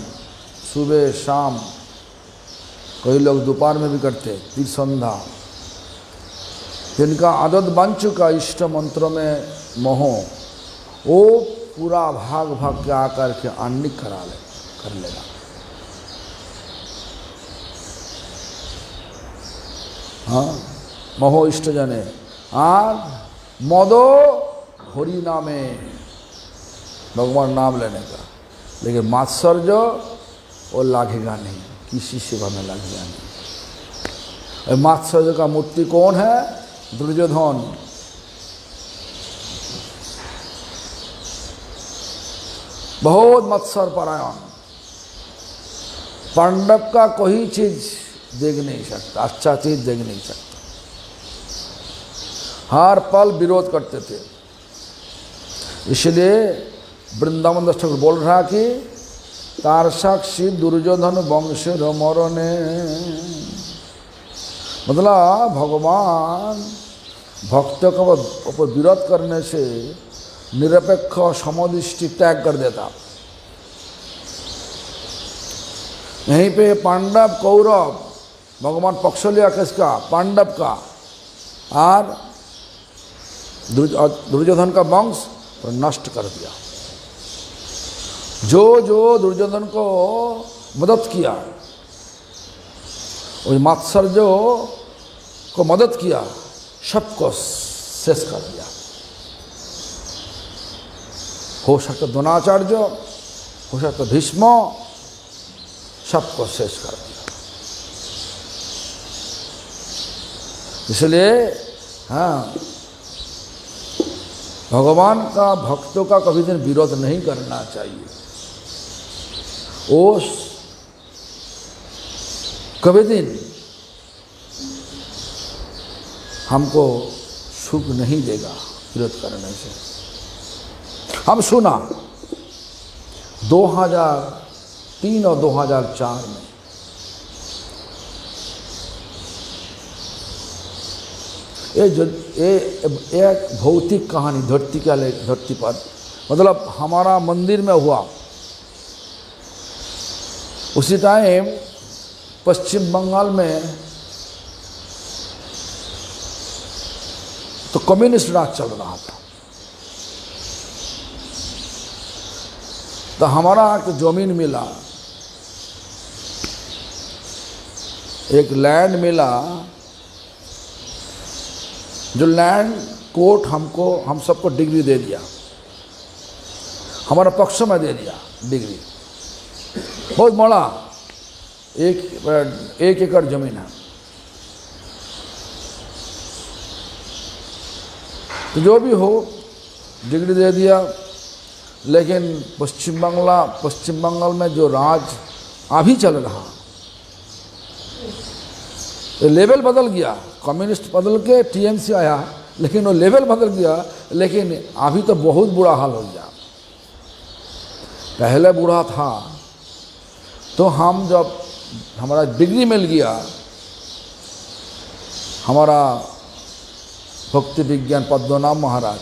सुबह शाम, कई लोग दोपहर में भी करते, फिर संध्या, जिनका आदत बन चुका इष्ट मंत्रों में मोह, वो पूरा भाग के आकर के अन्नी कर लेगा। हाँ, मोह इष्ट जने आज मदो हरि नामे, भगवान नाम लेने का, लेकिन मात्सर्य वो लागेगा नहीं, किसी सेवा में लगेगा नहीं। मात्सर्य का मूर्ति कौन है? दुर्योधन। बहुत मत्सर परायण, पांडव का कोई चीज देख नहीं सकता, अच्छा चीज देख नहीं सकता, हर पल विरोध करते थे। इसलिए वृंदावन दास ठाकुर बोल रहा कि तार साक्षी दुर्योधन वंश मरने, मतलब भगवान भक्तों के ऊपर विरोध करने से निरपेक्ष समदृष्टि त्याग कर देता। यहीं पे पांडव कौरव, भगवान पक्ष लिया किसका? पांडव का, और दुर्योधन का वंश तो नष्ट कर दिया। जो दुर्योधन को मदद किया, और मात्सर्य को मदद किया, सबको शेष कर दिया। हो सकता द्रोणाचार्य, हो सकता भीष्म, सबको शेष कर दिया। इसलिए हाँ, भगवान का भक्तों का कभी दिन विरोध नहीं करना चाहिए। वो कभी दिन हमको सुख नहीं देगा विरोध करने से। हम सुना 2003 और 2004 में एक भौतिक कहानी धरती पर, मतलब हमारा मंदिर में हुआ। उसी टाइम पश्चिम बंगाल में तो कम्युनिस्ट राज चल रहा था। तो हमारा एक जमीन मिला, एक लैंड मिला, जो लैंड कोर्ट हम सबको डिग्री दे दिया, हमारा पक्ष में दे दिया डिग्री। बहुत बड़ा एक एकड़ जमीन है। तो जो भी हो डिग्री दे दिया, लेकिन पश्चिम बंगाल में जो राज अभी चल रहा, तो लेवल बदल गया। कम्युनिस्ट बदल के टीएमसी आया, लेकिन वो लेवल बदल गया। लेकिन अभी तो बहुत बुरा हाल हो गया। पहले बुरा था, तो हम जब हमारा डिग्री मिल गया, हमारा भक्ति विज्ञान पद्मनाभ महाराज,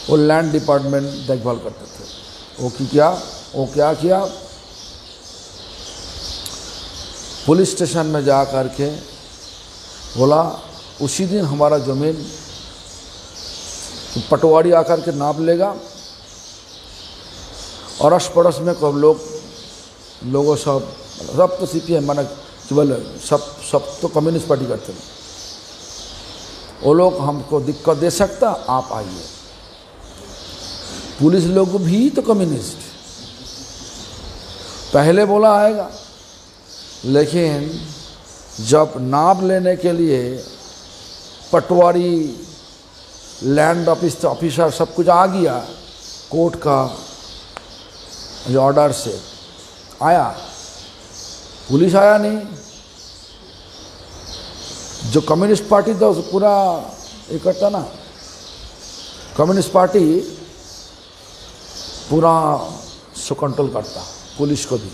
वो लैंड डिपार्टमेंट देखभाल करते थे। वो क्या किया, पुलिस स्टेशन में जा कर के बोला उसी दिन हमारा ज़मीन पटवारी आकर के नाप लेगा, और अड़ोस पड़ोस में कब लोगों सब तो CPM माना केवल सब तो कम्युनिस्ट पार्टी करते हैं, वो लोग हमको दिक्कत दे सकता, आप आइए। पुलिस लोग भी तो कम्युनिस्ट, पहले बोला आएगा, लेकिन जब नाप लेने के लिए पटवारी, लैंड ऑफिसर सब कुछ आ गया, कोर्ट का जो ऑर्डर से आया, पुलिस आया नहीं। जो कम्युनिस्ट पार्टी था उसे पूरा ये करता ना, कम्युनिस्ट पार्टी पूरा सो कंट्रोल करता पुलिस को भी,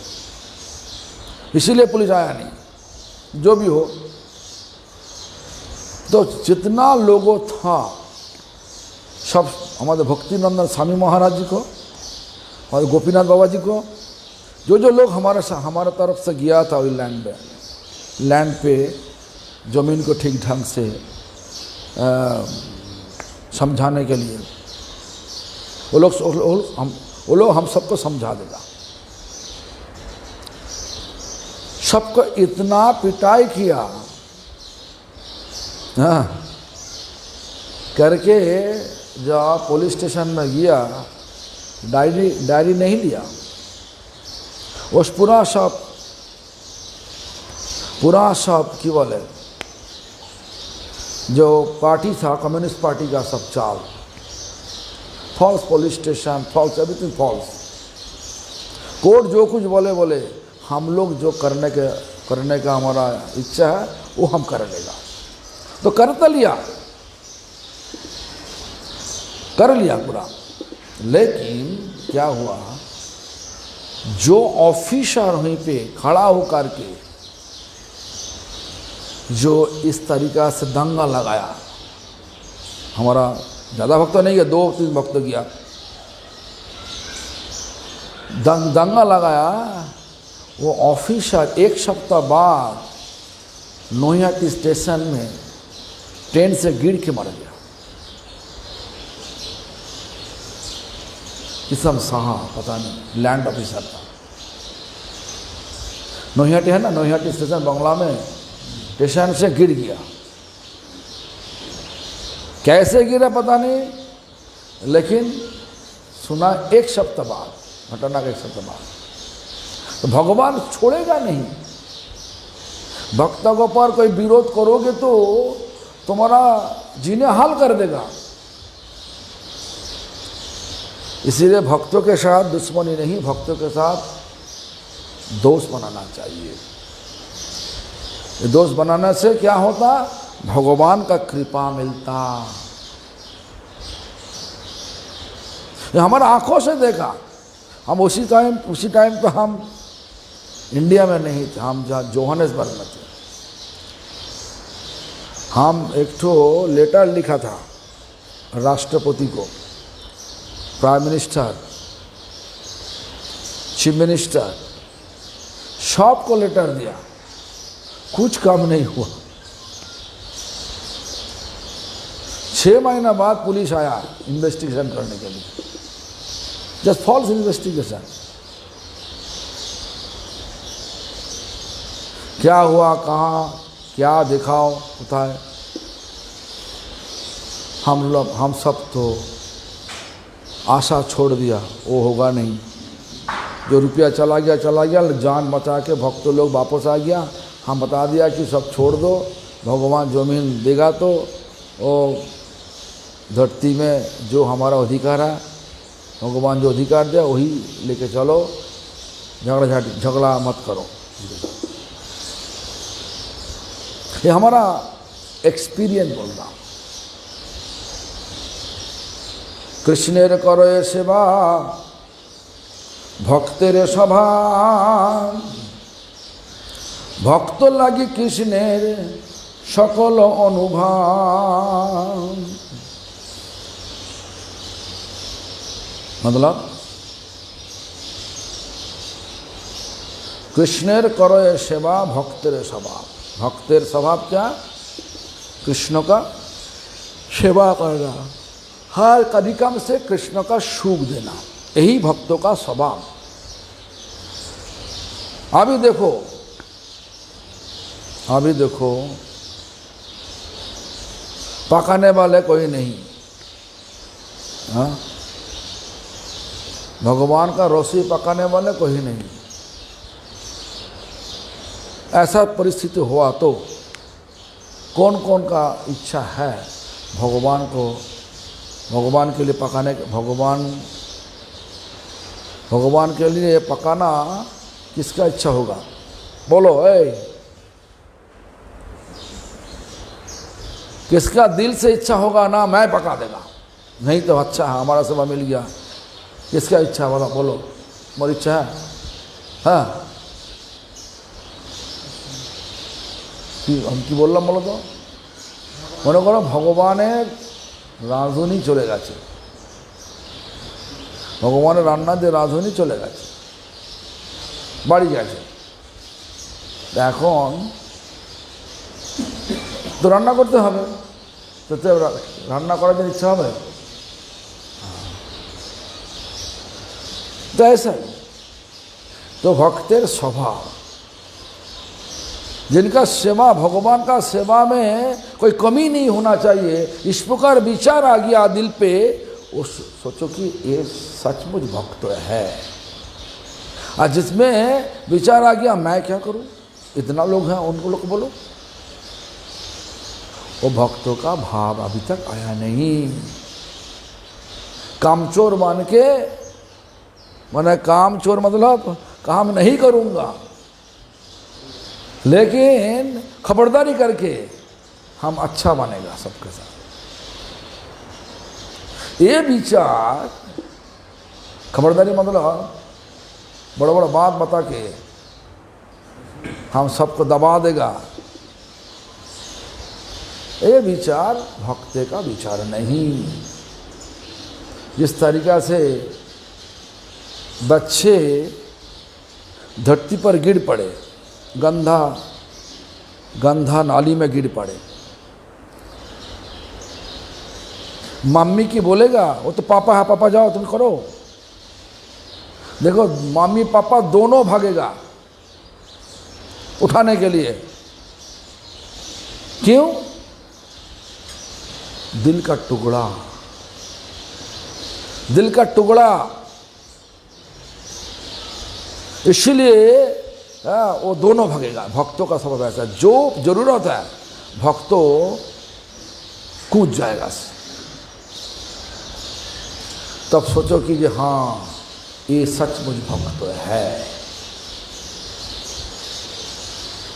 इसीलिए पुलिस आया नहीं। जो भी हो, तो जितना लोगों था सब हमारे भक्ति नंदन स्वामी महाराज जी को और गोपीनाथ बाबा जी को, जो लोग हमारे तरफ से गया था वही लैंड पे ज़मीन को ठीक ढंग से समझाने के लिए, वो लोग हम सबको समझा देगा। सबको इतना पिटाई किया, हाँ, करके जब पुलिस स्टेशन में गया, डायरी नहीं लिया, उस पूरा सब की बोले जो पार्टी था कम्युनिस्ट पार्टी का सब चाल, false police station, false everything false, court जो कुछ बोले हम लोग जो करने का हमारा इच्छा है वो हम कर लेगा, तो कर लिया पूरा। लेकिन क्या हुआ, जो ऑफिसर वहीं पे खड़ा होकर के जो इस तरीका से दंगा लगाया, हमारा ज़्यादा भक्त नहीं गया, 2-3 भक्त गया, दंगा लगाया, वो ऑफिसर 1 सप्ताह बाद नोहियाटी स्टेशन में ट्रेन से गिर के मर गया। किसम साहा पता नहीं, लैंड ऑफिसर था। नोहियाटी है ना, नोहियाटी स्टेशन बंगला में, स्टेशन से गिर गया। कैसे गिरा पता नहीं, लेकिन सुना 1 सप्ताह बाद, घटना का 1 सप्ताह बाद। तो भगवान छोड़ेगा नहीं, भक्तों पर कोई विरोध करोगे तो तुम्हारा जीने हाल कर देगा। इसीलिए भक्तों के साथ दुश्मनी नहीं, भक्तों के साथ दोस्त बनाना चाहिए। दोस्त बनाने से क्या होता, भगवान का कृपा मिलता। ये हमारा आंखों से देखा, हम उसी टाइम पे हम इंडिया में नहीं थे, हम जहाँ जोहानिसबर्ग में थे। हम एक ठो लेटर लिखा था राष्ट्रपति को, प्राइम मिनिस्टर, चीफ मिनिस्टर, सबको लेटर दिया, कुछ काम नहीं हुआ। 6 महीना बाद पुलिस आया इन्वेस्टिगेशन करने के लिए, जस्ट फॉल्स इन्वेस्टिगेशन। क्या हुआ, कहाँ, क्या दिखाओ, पता है। हम सब तो आशा छोड़ दिया, वो होगा नहीं। जो रुपया चला गया, जान बचा के भक्त लोग वापस आ गया। हम बता दिया कि सब छोड़ दो, भगवान जमीन देगा तो वो धरती में जो हमारा अधिकार है, भगवान जो अधिकार दिया वही लेके चलो, झगड़ा मत करो। ये हमारा एक्सपीरियंस बोल रहा। कृष्णेर करे सेवा भक्तेर सभा, भक्त लागी कृष्णेर सकल अनुभाव। मतलब कृष्णेर करो ये सेवा भक्तेर स्वभाव। भक्तेर स्वभाव क्या? कृष्ण का सेवा करना, हर अधिकम से कृष्ण का सुख देना, यही भक्तों का स्वभाव। अभी देखो पकाने वाले कोई नहीं, हाँ, भगवान का रोटी पकाने वाले कोई नहीं। ऐसा परिस्थिति हुआ तो कौन कौन का इच्छा है भगवान को, भगवान के लिए पकाने, भगवान के लिए पकाना किसका इच्छा होगा? बोलो किसका दिल से इच्छा होगा ना मैं पका देगा? नहीं तो अच्छा है हमारा सेवा मिल गया। किसका इच्छा वाला बोलो? मोरी इच्छा है। हाँ हम की बोललाम बोलो तो, মনে করো ভগবানের রাঁধুনি চলে গেছে, ভগবানের রান্না দিয়ে রাঁধুনি চলে গেছে, বাড়ি গেছে, এখন তো রান্না করতে হবে, তো রান্না করার জন্য ইচ্ছা হবে तो ऐसा ही तो भक्तेर स्वभाव, जिनका सेवा भगवान का सेवा में कोई कमी नहीं होना चाहिए, इस प्रकार विचार आ गया दिल पे, वो सोचो कि ये सचमुच भक्त है। और जिसमें विचार आ गया मैं क्या करूं, इतना लोग हैं उनको लोग बोलो, वो भक्तों का भाव अभी तक आया नहीं। कामचोर मान के, मैंने कामचोर मतलब काम नहीं करूंगा, लेकिन खबरदारी करके हम अच्छा बनेगा सबके साथ, ये विचार खबरदारी मतलब बड़ा बड़ा बात बता के हम सबको दबा देगा, ये विचार भक्ति का विचार नहीं। जिस तरीका से बच्चे धरती पर गिर पड़े, गंधा नाली में गिर पड़े, मम्मी की बोलेगा वो तो पापा है, पापा जाओ तुम करो, देखो मम्मी पापा दोनों भागेगा उठाने के लिए। क्यों? दिल का टुकड़ा, दिल का टुकड़ा, इसलिए वो दोनों भागेगा। भक्तों का स्वभाव ऐसा, जो जरूरत है भक्तों कूद जाएगा। तब सोचो कि हाँ ये सचमुच भक्त है।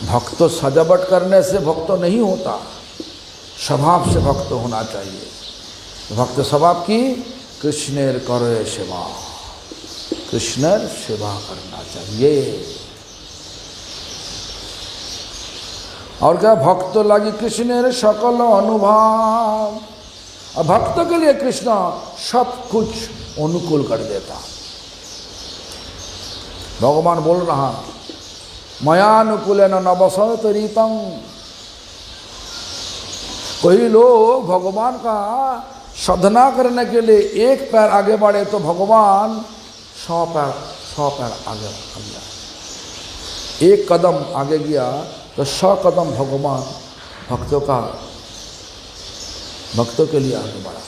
भक्त सजावट करने से भक्त नहीं होता, स्वभाव से भक्त होना चाहिए। भक्त स्वभाव की कृष्णेर करे सेवा, कृष्णेर सेवा करना चाहिए। और क्या? भक्त लगी कृष्णेर सकल अनुभव, और भक्त के लिए कृष्ण सब कुछ अनुकूल कर देता। भगवान बोल रहा मयानुकूलेन नवसत रीतम। कोई लोग भगवान का साधना करने के लिए एक पैर आगे बढ़े तो भगवान 100 पैर आगे गया, एक कदम आगे गया तो 100 कदम भगवान भक्तों के लिए आगे बढ़ा।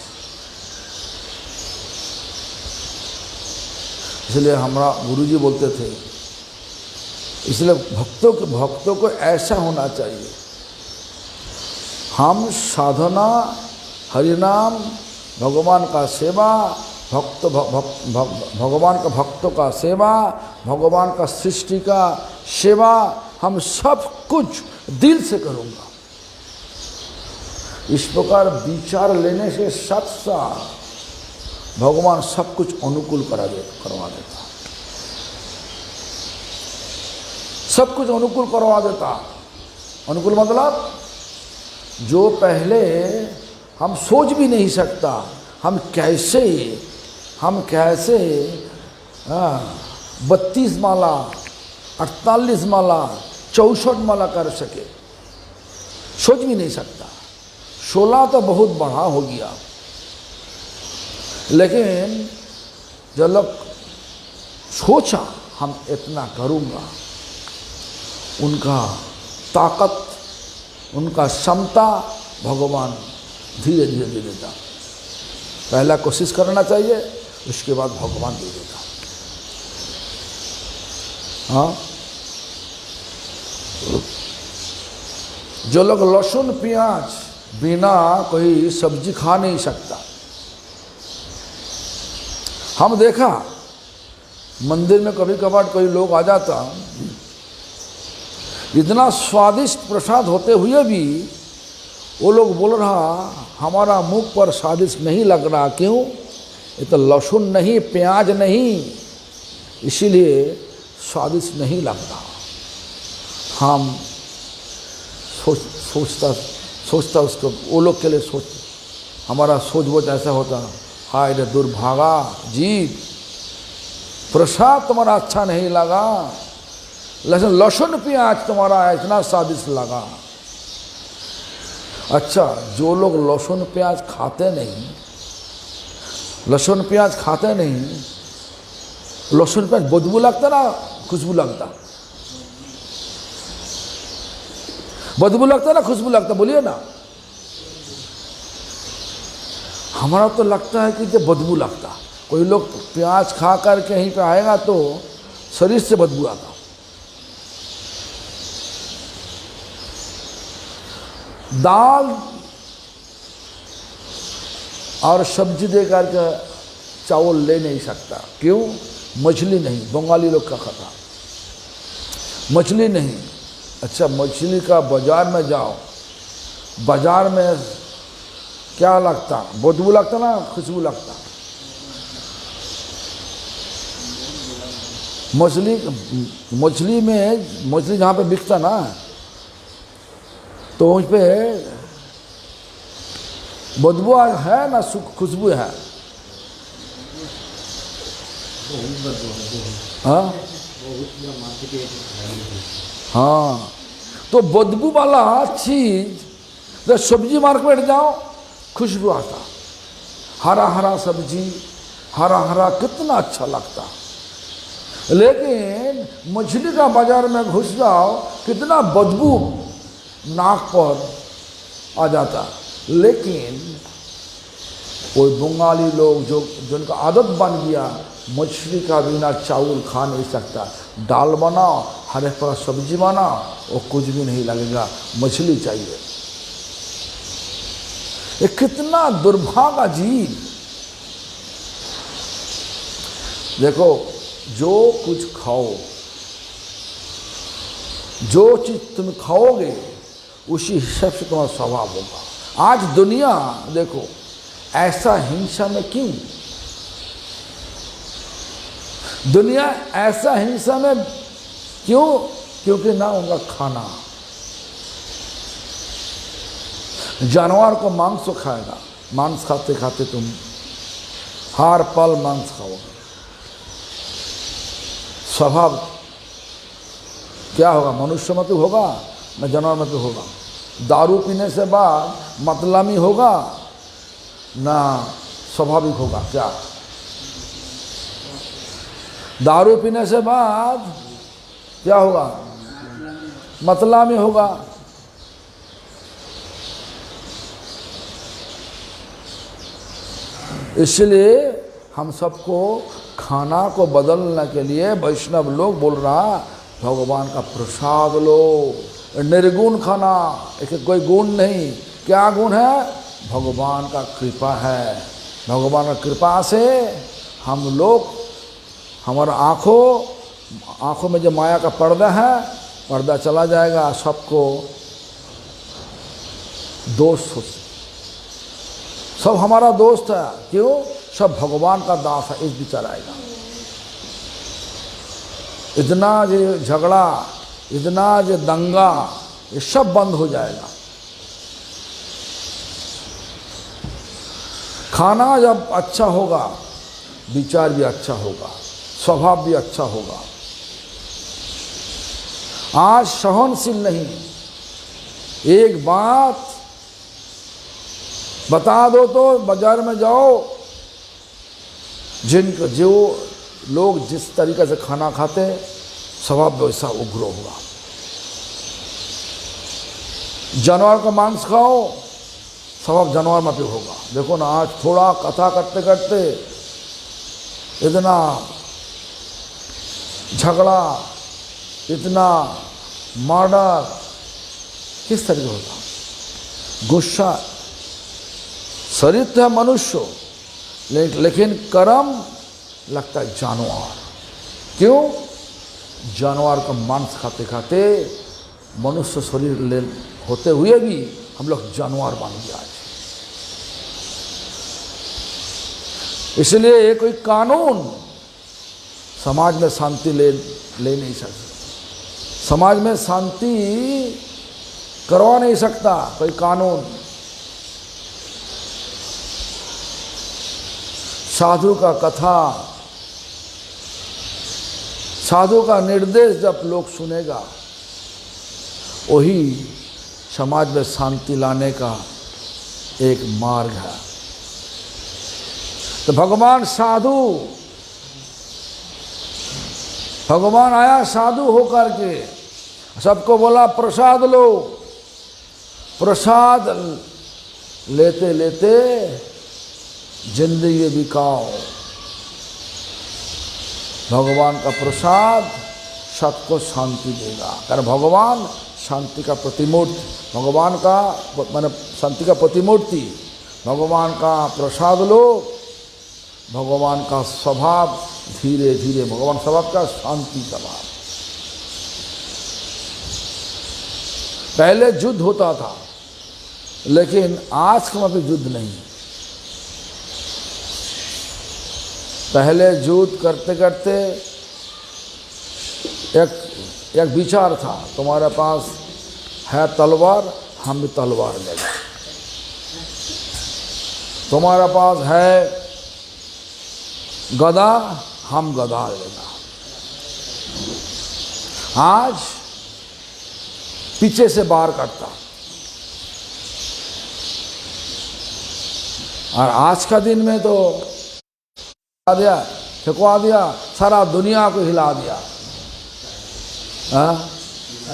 इसलिए हमारा गुरुजी बोलते थे, इसलिए भक्तों को ऐसा होना चाहिए, हम साधना, हरिनाम, भगवान का सेवा, भगवान का भक्तों का सेवा, भगवान का सृष्टि का सेवा, हम सब कुछ दिल से करूँगा। इस प्रकार विचार लेने से साथ भगवान सब कुछ अनुकूल करवा देता, सब कुछ अनुकूल करवा देता। अनुकूल मतलब जो पहले हम सोच भी नहीं सकता, हम कैसे हम कैसे 32 माला 48 माला 64 माला कर सके, सोच भी नहीं सकता। 16 तो बहुत बढ़ा हो गया, लेकिन जब लोग सोचा हम इतना करूँगा, उनका ताकत, उनका क्षमता भगवान धीरे धीरे दे देता। पहला कोशिश करना चाहिए, उसके बाद भगवान दे देता। हाँ, जो लोग लहसुन प्याज बिना कोई सब्जी खा नहीं सकता, हम देखा मंदिर में कभी कभार कोई लोग आ जाता, इतना स्वादिष्ट प्रसाद होते हुए भी वो लोग बोल रहा हमारा मुख पर स्वादिष्ट नहीं लग रहा। क्यों? ये तो लहसुन नहीं, प्याज नहीं, इसीलिए स्वादिष्ट नहीं लग रहा। हम सोचता उसको, वो लोग के लिए सोच, हमारा सोच बोझ ऐसा होता, हाय रे दुर्भागा जीव, प्रसाद तुम्हारा अच्छा नहीं लगा, लेकिन लहसुन प्याज तुम्हारा इतना स्वादिष्ट लगा। अच्छा, जो लोग लहसुन प्याज खाते नहीं, लहसुन प्याज खाते नहीं, लहसुन प्याज बदबू लगता ना खुशबू लगता? बदबू लगता ना खुशबू लगता? बोलिए ना। हमारा तो लगता है कि जो बदबू लगता। कोई लोग प्याज खा कर के यहीं पे आएगा तो शरीर से बदबू आता। दाल और सब्जी देकर के चावल ले नहीं सकता। क्यों? मछली नहीं, बंगाली लोग का खाता, मछली नहीं। अच्छा, मछली का बाजार में जाओ, बाजार में क्या लगता? बदबू लगता ना खुशबू लगता? मछली में, मछली जहाँ पे बिकता ना, तो उस पे बदबू है ना खुशबू है? हाँ हाँ, तो बदबू वाला चीज, तो सब्जी मार्केट जाओ खुशबू आता, हरा हरा सब्जी, हरा हरा कितना अच्छा लगता। लेकिन मछली का बाजार में घुस जाओ, कितना बदबू नाक पर आ जाता। लेकिन कोई बंगाली लोग जो जिनका आदत बन गया, मछली का बिना चावल खा नहीं सकता। दाल बनाओ, हर एक प्रकार सब्जी बनाओ, वो कुछ भी नहीं लगेगा, मछली चाहिए। ये कितना दुर्भागा जीव। देखो, जो कुछ खाओ, जो चीज तुम खाओगे उसी हिसाब से तुम्हारा स्वभाव होगा। आज दुनिया देखो ऐसा हिंसा में क्यों? दुनिया ऐसा हिंसा में क्यों? क्योंकि ना उनका खाना, जानवर को मांस तो खाएगा, मांस खाते खाते तुम हर पल मांस खाओगे। स्वभाव क्या होगा? मनुष्य में तो होगा ना जानवर में तो होगा। दारू पीने से बाद मतलामी होगा ना स्वाभाविक होगा? क्या दारू पीने से बाद क्या होगा? मतलामी होगा। इसलिए हम सबको खाना को बदलने के लिए वैष्णव लोग बोल रहा भगवान का प्रसाद लो, निर्गुण खाना, एक कोई गुण नहीं। क्या गुण है? भगवान का कृपा है। भगवान का कृपा से हम लोग, हमारा आँखों में जो माया का पर्दा है, पर्दा चला जाएगा, सबको दोस्त हो, सब हमारा दोस्त है। क्यों? सब भगवान का दास है, इस विचार आएगा। इतना जो झगड़ा, इतना जो दंगा, ये सब बंद हो जाएगा। खाना जब अच्छा होगा, विचार भी अच्छा होगा, स्वभाव भी अच्छा होगा। आज सहनशील नहीं। एक बात बता दो तो बाजार में जाओ, जो लोग जिस तरीके से खाना खाते स्वभाव वैसा उग्र होगा। जानवर का मांस खाओ, स्वभाव जानवर में भी होगा। देखो ना, आज थोड़ा कथा करते करते इतना झगड़ा, इतना मर्डर, किस तरीके होता। गुस्सा, शरीर तो है मनुष्य, लेकिन कर्म लगता है जानवर। क्यों? जानवर का मांस खाते खाते मनुष्य शरीर ले होते हुए भी हम लोग जानवर बन गए आज। इसलिए कोई कानून समाज में शांति ले नहीं सकता, समाज में शांति करवा नहीं सकता कोई कानून। साधु का कथा, साधु का निर्देश जब लोग सुनेगा, वही समाज में शांति लाने का एक मार्ग है। तो भगवान आया साधु होकर के, सबको बोला प्रसाद लो। प्रसाद लेते लेते जिंदगी बिकाओ। भगवान का प्रसाद सबको शांति देगा। कारण भगवान शांति का प्रतिमूर्ति, भगवान का माने शांति का प्रतिमूर्ति। भगवान का प्रसाद लो, भगवान का स्वभाव धीरे धीरे, भगवान स्वभाव का शांति स्वभाव। पहले युद्ध होता था, लेकिन आज का भी युद्ध नहीं। पहले युद्ध करते करते एक विचार था, तुम्हारे पास है तलवार, हम भी तलवार लेंगे। तुम्हारे पास है गदा, हम गदा लेगा। आज पीछे से बार करता, और आज का दिन में तो दिया, फेंकवा दिया, सारा दुनिया को हिला दिया।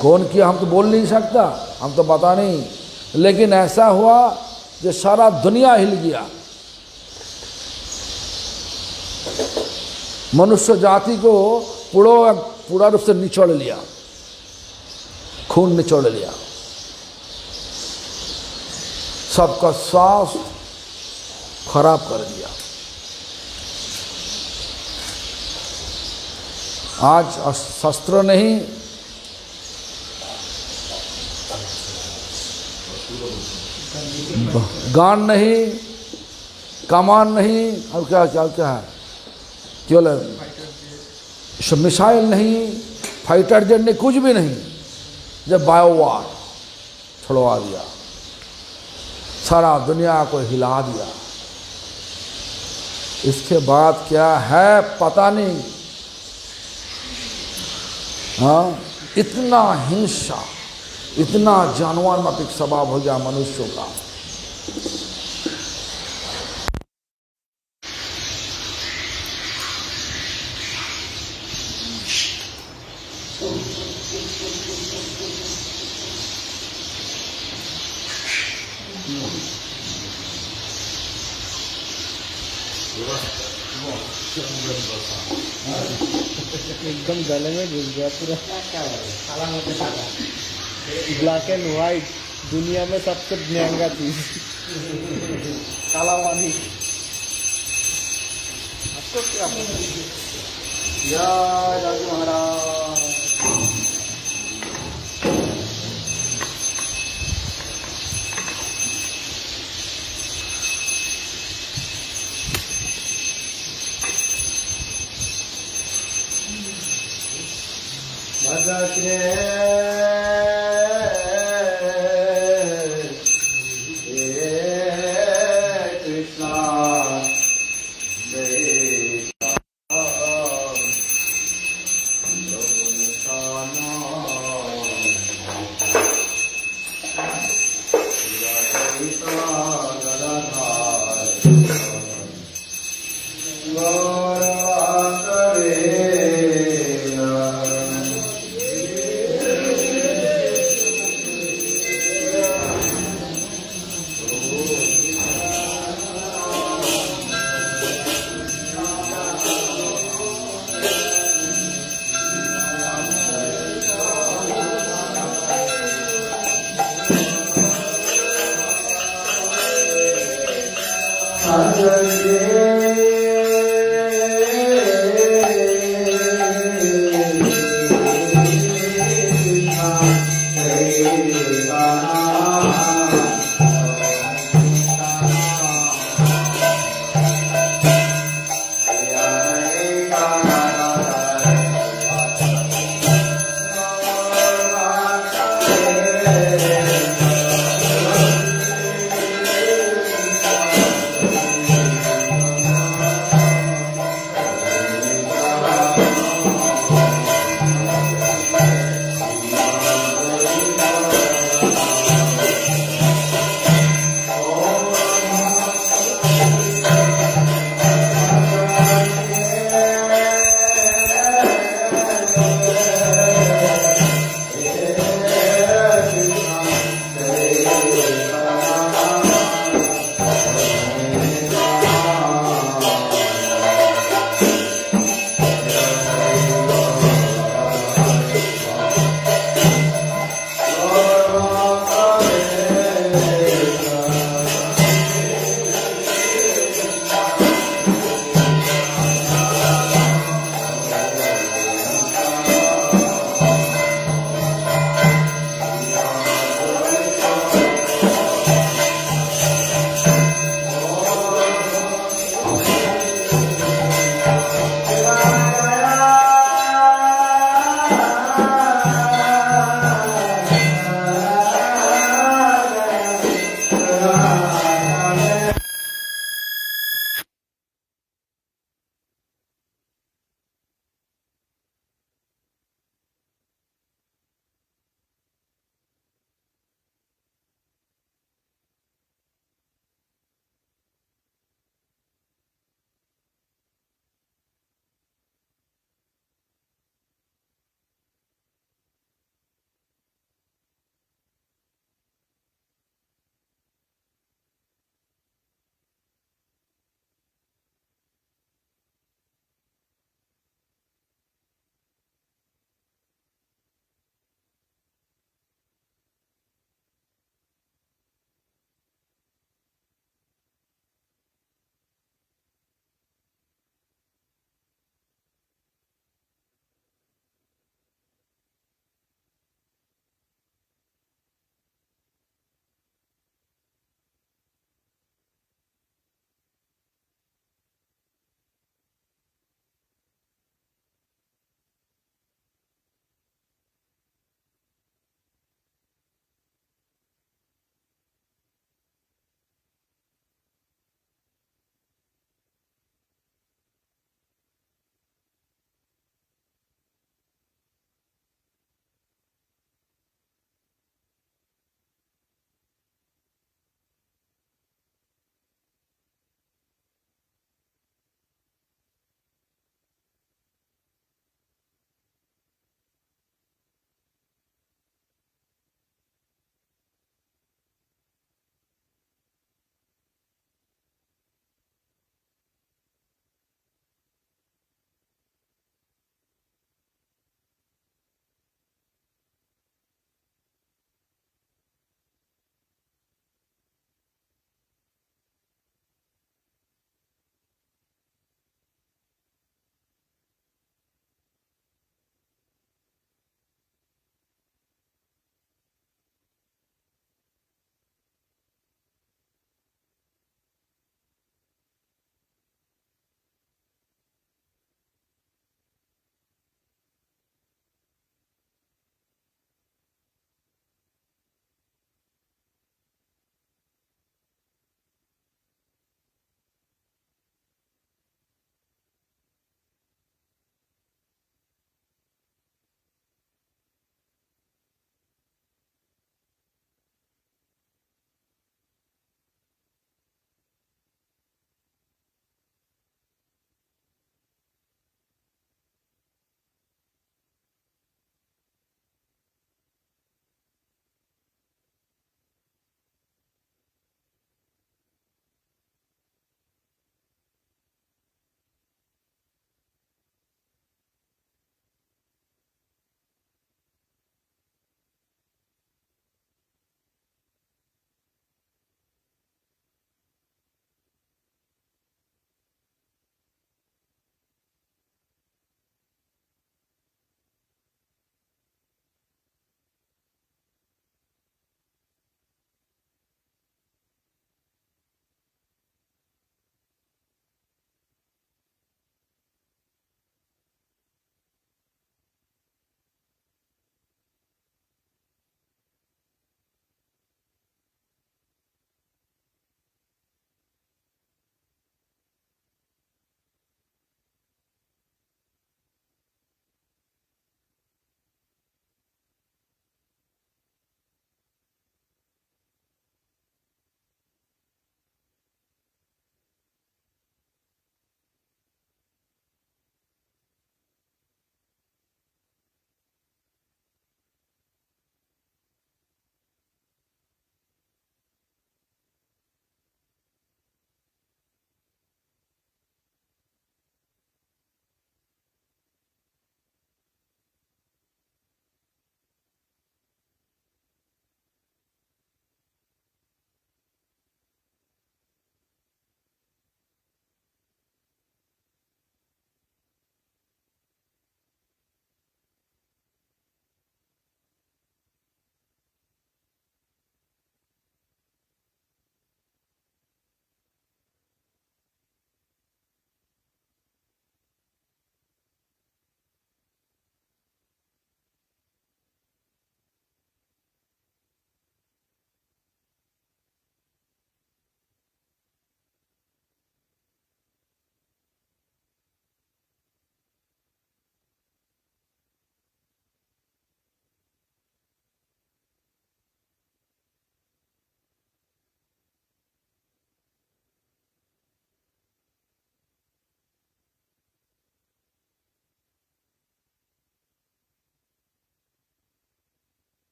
कौन किया हम तो बोल नहीं सकता, हम तो पता नहीं, लेकिन ऐसा हुआ जो सारा दुनिया हिल गया। मनुष्य जाति को पूरा रूप से निचोड़ लिया, खून निचोड़ लिया। सबका स्वास्थ्य खराब कर दिया। आज शस्त्र नहीं, गान नहीं, कमान नहीं, अब क्या क्या क्या है, केवल मिसाइल नहीं, फाइटर जेट नहीं, कुछ भी नहीं। जब बायो वार छुड़वा दिया, सारा दुनिया को हिला दिया। इसके बाद क्या है पता नहीं। हाँ, इतना हिंसा, इतना जानवर माफिक स्वभाव हो गया मनुष्यों का। एकदम गले में घुस गया पूरा। ब्लैक एंड व्हाइट, दुनिया में सबसे महंगा चीज काला पानी। आपको क्या जय राजू महाराज। भद्रे